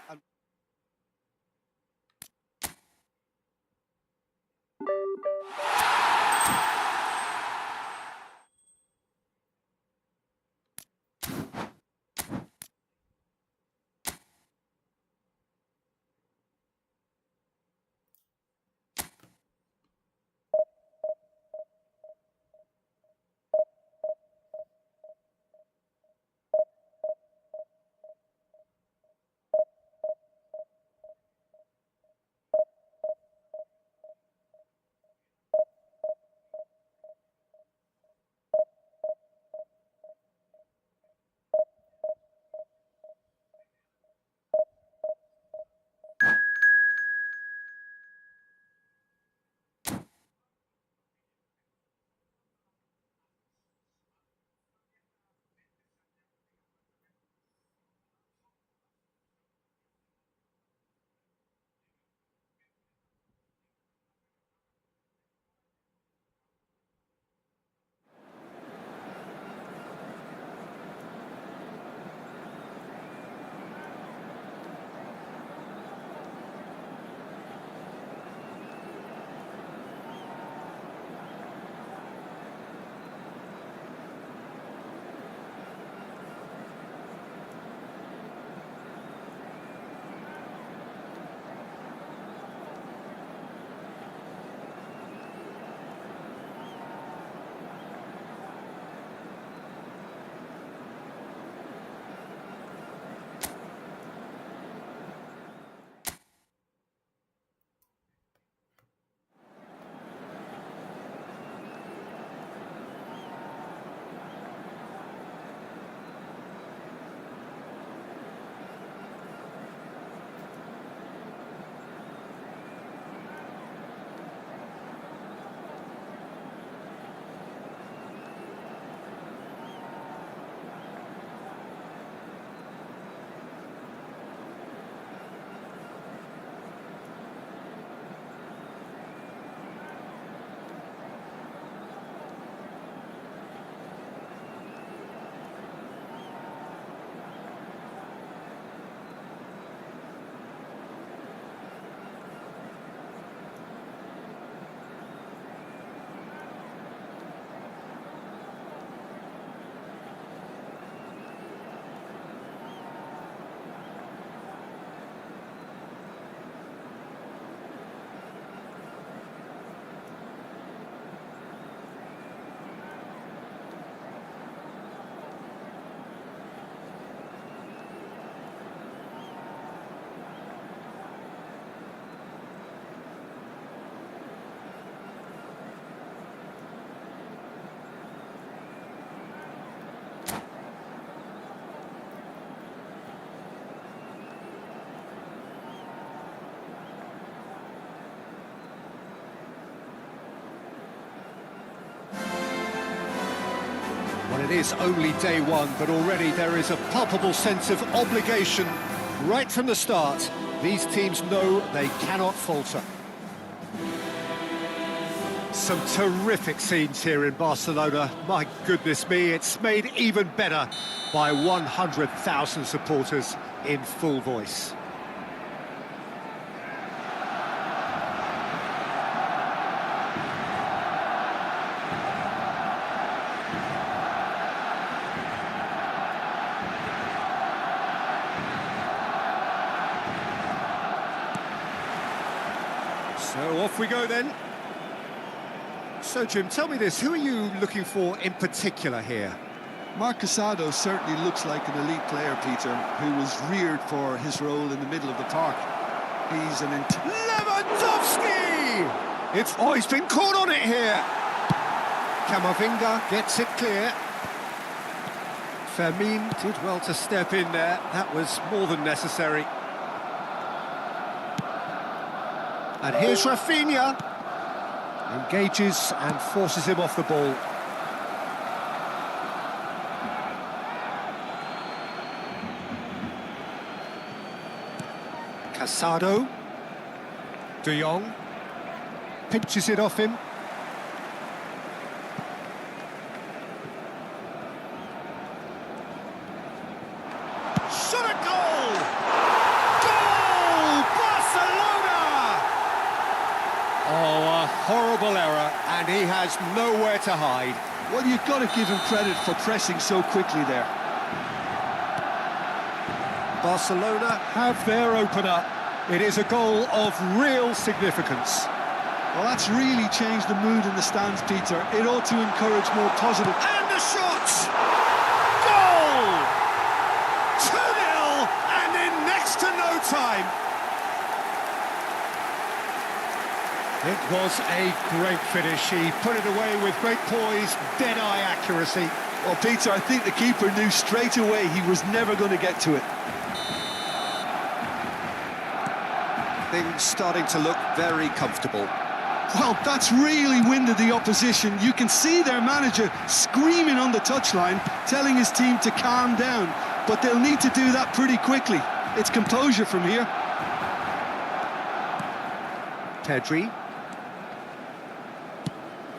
Well, it is only day one, but already there is a palpable sense of obligation right from the start. These teams know they cannot falter. Some terrific scenes here in Barcelona. My goodness me, it's made even better by 100,000 supporters in full voice. So off we go then. So Jim, tell me this, who are you looking for in particular here? Marc Casado certainly looks like an elite player, Peter, who was reared for his role in the middle of the park. He's an Lewandowski! He's been caught on it here. Camavinga gets it clear. Fermin did well to step in there. That was more than necessary. And here's Rafinha. Engages and forces him off the ball. Casado. De Jong. Pinches it off him. Shot a goal! Goal! Barcelona! Oh, a horrible error, and he has nowhere to hide. Well, you've got to give him credit for pressing so quickly there. Barcelona have their opener. It is a goal of real significance. Well, that's really changed the mood in the stands, Peter. It ought to encourage more positive... And the shot! Goal! 2-0, and in next to no time. It was a great finish. He put it away with great poise, dead-eye accuracy. Well, Peter, I think the keeper knew straight away he was never going to get to it. Things starting to look very comfortable. Well, that's really winded the opposition. You can see their manager screaming on the touchline, telling his team to calm down. But they'll need to do that pretty quickly. It's composure from here. Pedri.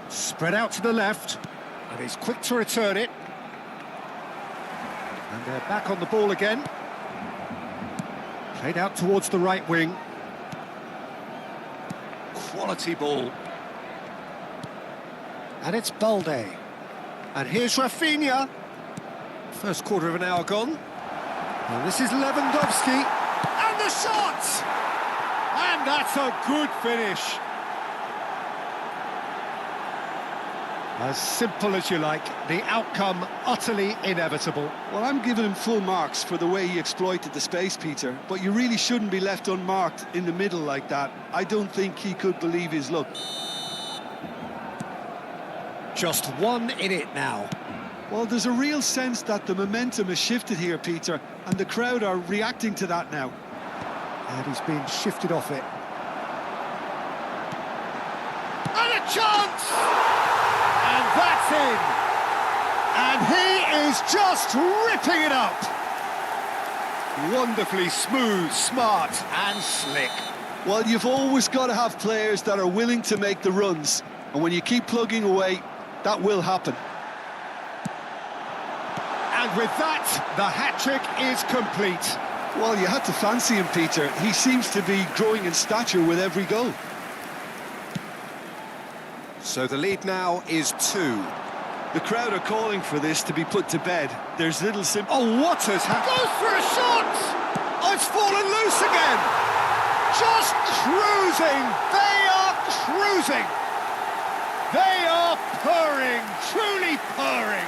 Spread out to the left, and he's quick to return it. And they're back on the ball again. Played out towards the right wing. Quality ball. And it's Balde. And here's Rafinha. First quarter of an hour gone. And this is Lewandowski. And the shot! And that's a good finish. As simple as you like, the outcome utterly inevitable. Well, I'm giving him full marks for the way he exploited the space, Peter, but you really shouldn't be left unmarked in the middle like that. I don't think he could believe his luck. Just 1 in it now. Well, there's a real sense that the momentum has shifted here, Peter, and the crowd are reacting to that now. And he's been shifted off it. And a chance! And that's in. And he is just ripping it up. Wonderfully smooth, smart and slick. Well, you've always got to have players that are willing to make the runs. And when you keep plugging away, that will happen. And with that, the hat-trick is complete. Well, you had to fancy him, Peter. He seems to be growing in stature with every goal. So the lead now is 2. The crowd are calling for this to be put to bed. There's little Oh, what has happened? Goes for a shot! Oh, it's fallen loose again! Just cruising! They are cruising! They are purring, truly purring!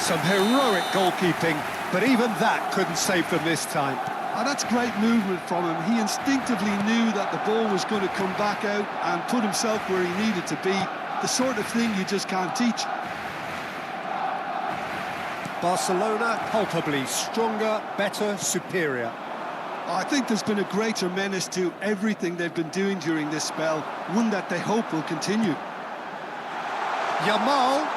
Some heroic goalkeeping, but even that couldn't save them this time. Oh, that's great movement from him. He instinctively knew that the ball was going to come back out and put himself where he needed to be. The sort of thing you just can't teach. Barcelona palpably stronger, better, superior. I think there's been a greater menace to everything they've been doing during this spell, one that they hope will continue. Yamal.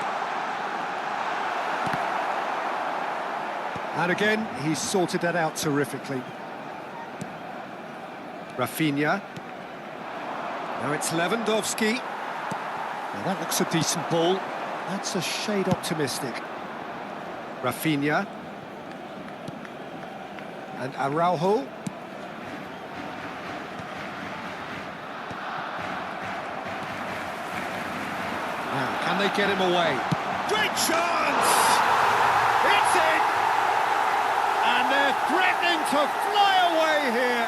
And again, he's sorted that out terrifically. Rafinha. Now it's Lewandowski. Now that looks a decent ball. That's a shade optimistic. Rafinha. And Araujo. Now, can they get him away? Great chance! It's in! And they're threatening to fly away here.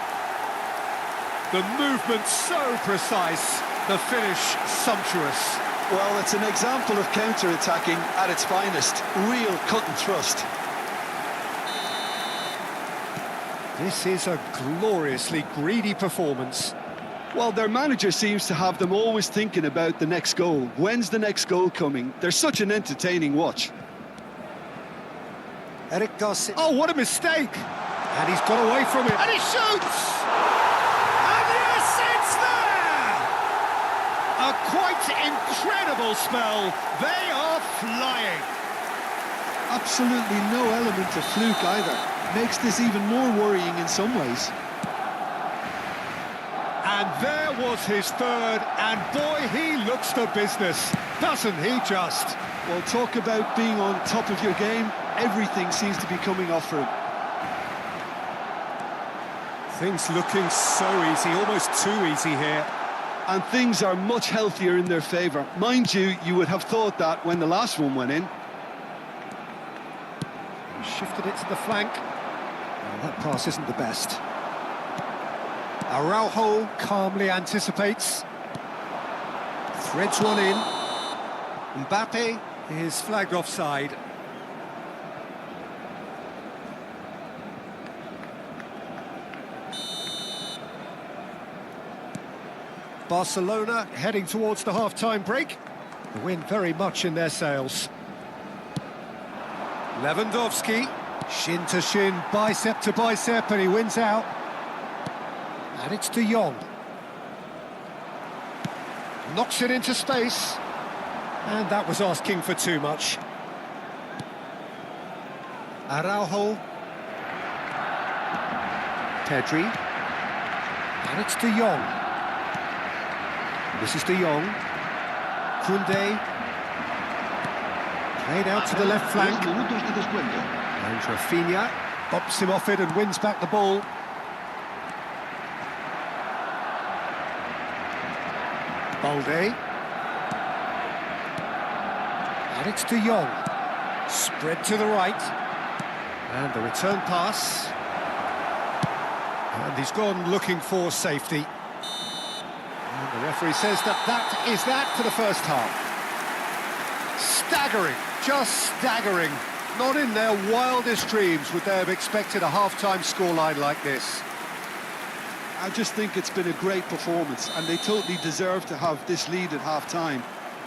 The movement so precise, the finish sumptuous. Well, it's an example of counter-attacking at its finest. Real cut and thrust. This is a gloriously greedy performance. Well, their manager seems to have them always thinking about the next goal. When's the next goal coming? They're such an entertaining watch. Eric Garcia. Oh, what a mistake! And he's got away from it. And he shoots! And yes, it's there! A quite incredible spell. They are flying. Absolutely no element of fluke either. Makes this even more worrying in some ways. And there was his third, and boy, he looks the business, doesn't he just? Well, talk about being on top of your game. Everything seems to be coming off for him. Things looking so easy, almost too easy here. And things are much healthier in their favour. Mind you, you would have thought that when the last one went in. Shifted it to the flank. Well, that pass isn't the best. Araujo calmly anticipates. Threads one in. Mbappe is flagged offside. Barcelona heading towards the half-time break. The wind very much in their sails. Lewandowski, shin to shin, bicep to bicep, and he wins out. And it's De Jong. Knocks it into space. And that was asking for too much. Araujo. Pedri. And it's De Jong. This is De Jong. Koundé. Played out to the left flank. And Rafinha bops him off it and wins back the ball. Balde. And it's De Jong. Spread to the right. And the return pass. And he's gone looking for safety. And the referee says that is that for the first half. Staggering, just staggering. Not in their wildest dreams would they have expected a half-time scoreline like this. I just think it's been a great performance, and they totally deserve to have this lead at half-time.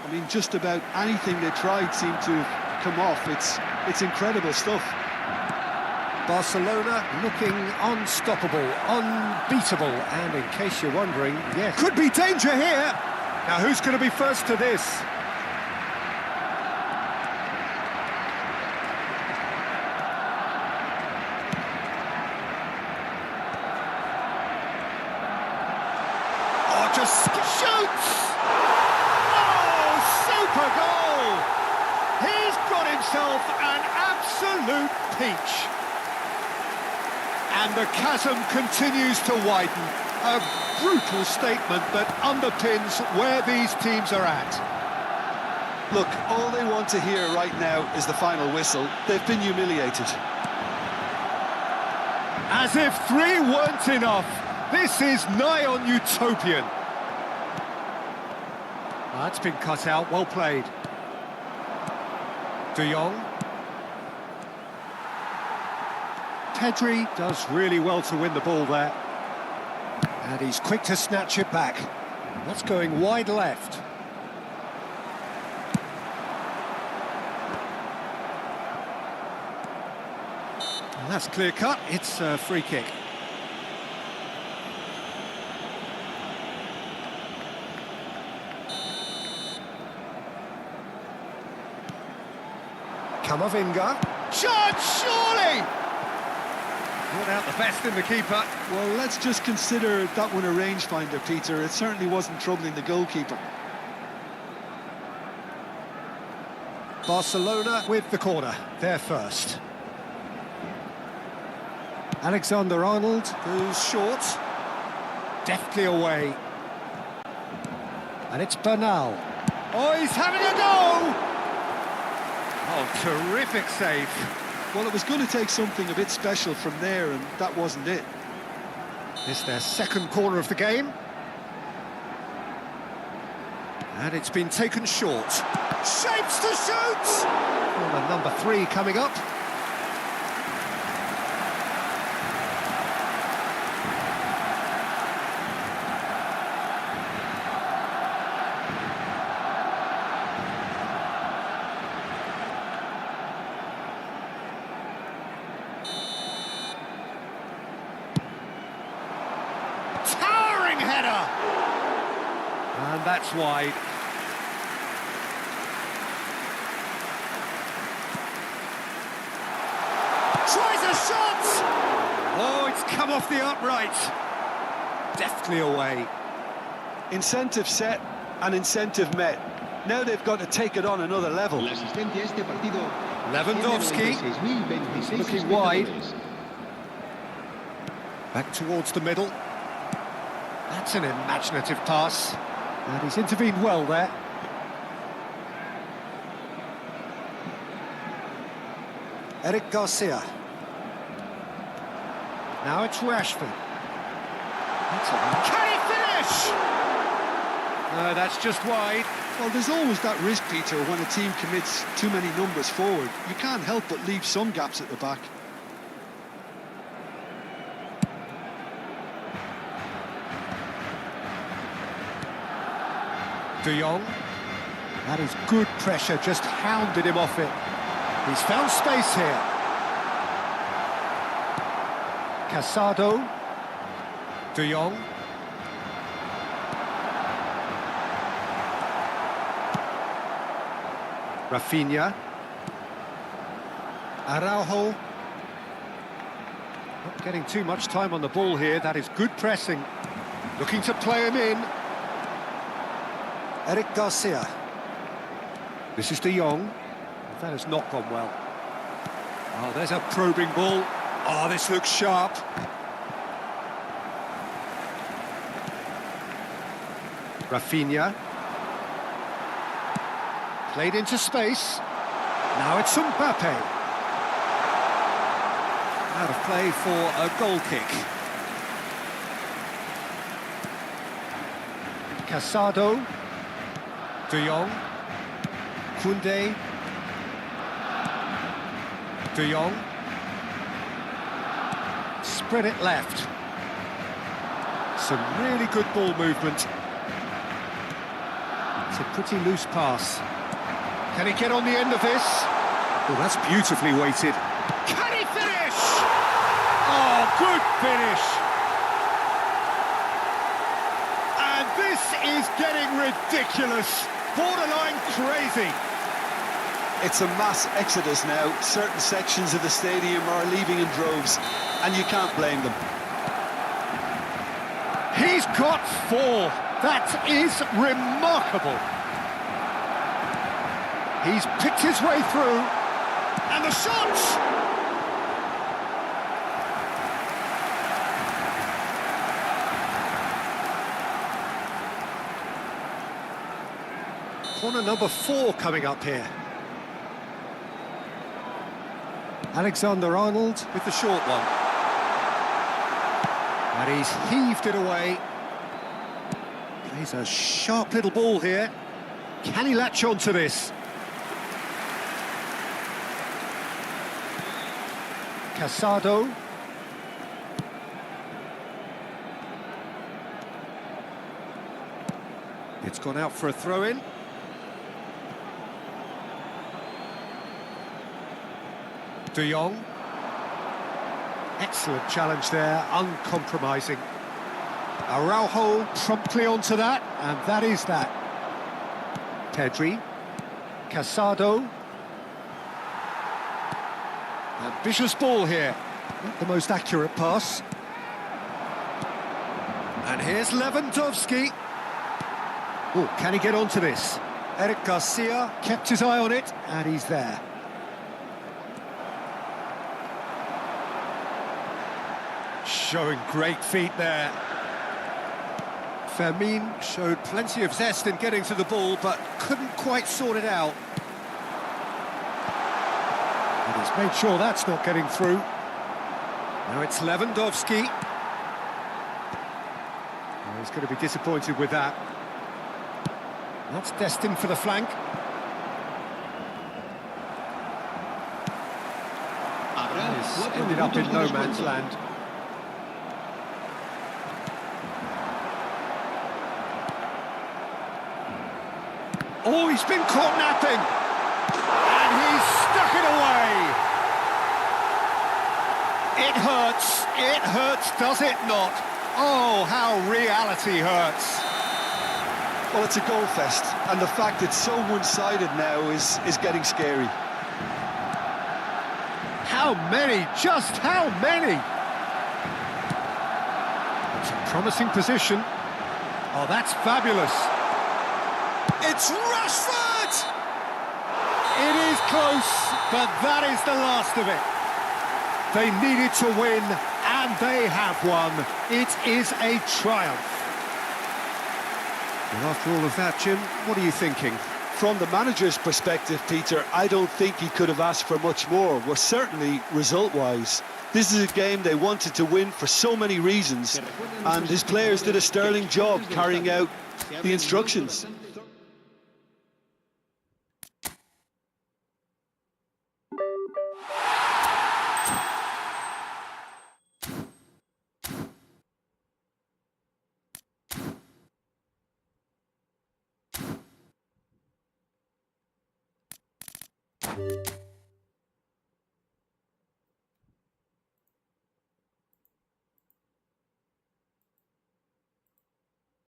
I mean, just about anything they tried seemed to have come off. It's incredible stuff. Barcelona looking unstoppable, unbeatable, and in case you're wondering, yes, could be danger here. Now, who's going to be first to this? Oh, just shoots! Oh, super goal! He's got himself an absolute peach. And the chasm continues to widen. A brutal statement that underpins where these teams are at. Look, all they want to hear right now is the final whistle. They've been humiliated. As if 3 weren't enough, this is nigh on utopian. That's been cut out, well played. De Jong. Pedri does really well to win the ball there. And he's quick to snatch it back. That's going wide left. And that's clear cut, it's a free kick. Camavinga. Chance, surely! Brought out the best in the keeper. Well, let's just consider that one a rangefinder, Peter. It certainly wasn't troubling the goalkeeper. Barcelona with the corner, they're first. Alexander-Arnold goes short. Deftly away. And it's Bernal. Oh, he's having a go! Oh, terrific save. Well, it was going to take something a bit special from there, and that wasn't it. It's their second corner of the game. And it's been taken short. Shapes to shoot! Corner number 3 coming up. Towering header! And that's wide. Tries a shot! Oh, it's come off the upright. Deftly away. Incentive set and incentive met. Now they've got to take it on another level. La asistencia a este partido. Lewandowski, 96.026 looking wide. espectadores. Back towards the middle. That's an imaginative pass. And he's intervened well there. Eric Garcia. Now it's Rashford. Can he finish? No, that's just wide. Well, there's always that risk, Peter, when a team commits too many numbers forward. You can't help but leave some gaps at the back. De Jong. That is good pressure, just hounded him off it. He's found space here. Casado. De Jong. Rafinha. Araujo. Not getting too much time on the ball here. That is good pressing. Looking to play him in. Eric Garcia. This is De Jong. That has not gone well. Oh, there's a probing ball. Oh, this looks sharp. Rafinha. Played into space. Now it's Mbappe. Out of play for a goal kick. Casado. De Jong. Koundé. De Jong. Spread it left. Some really good ball movement. It's a pretty loose pass. Can he get on the end of this? Oh, that's beautifully weighted. Can he finish? Oh, good finish. And this is getting ridiculous. Borderline crazy. It's a mass exodus now. Certain sections of the stadium are leaving in droves, and you can't blame them. He's got 4. That is remarkable. He's picked his way through, and the shot! Corner number 4 coming up here. Alexander-Arnold with the short one. And he's heaved it away. Plays a sharp little ball here. Can he latch on to this? Casado. It's gone out for a throw-in. De Jong. Excellent challenge there, uncompromising. Araujo promptly onto that, and that is that. Pedri. Casado. Ambitious ball here. Not the most accurate pass. And here's Lewandowski. Oh, can he get onto this? Eric Garcia kept his eye on it, and he's there. Showing great feet there. Fermin showed plenty of zest in getting to the ball, but couldn't quite sort it out. And he's made sure that's not getting through. Now it's Lewandowski. Oh, he's going to be disappointed with that. That's destined for the flank. He's ended up in no man's land. Oh, he's been caught napping! And he's stuck it away! It hurts, does it not? Oh, how reality hurts. Well, it's a goal fest, and the fact it's so one-sided now is getting scary. How many? Just how many? It's a promising position. Oh, that's fabulous. It's Rashford! It is close, but that is the last of it. They needed to win, and they have won. It is a triumph. And after all of that, Jim, what are you thinking? From the manager's perspective, Peter, I don't think he could have asked for much more. Well, certainly result-wise. This is a game they wanted to win for so many reasons, and his players did a sterling job carrying out the instructions.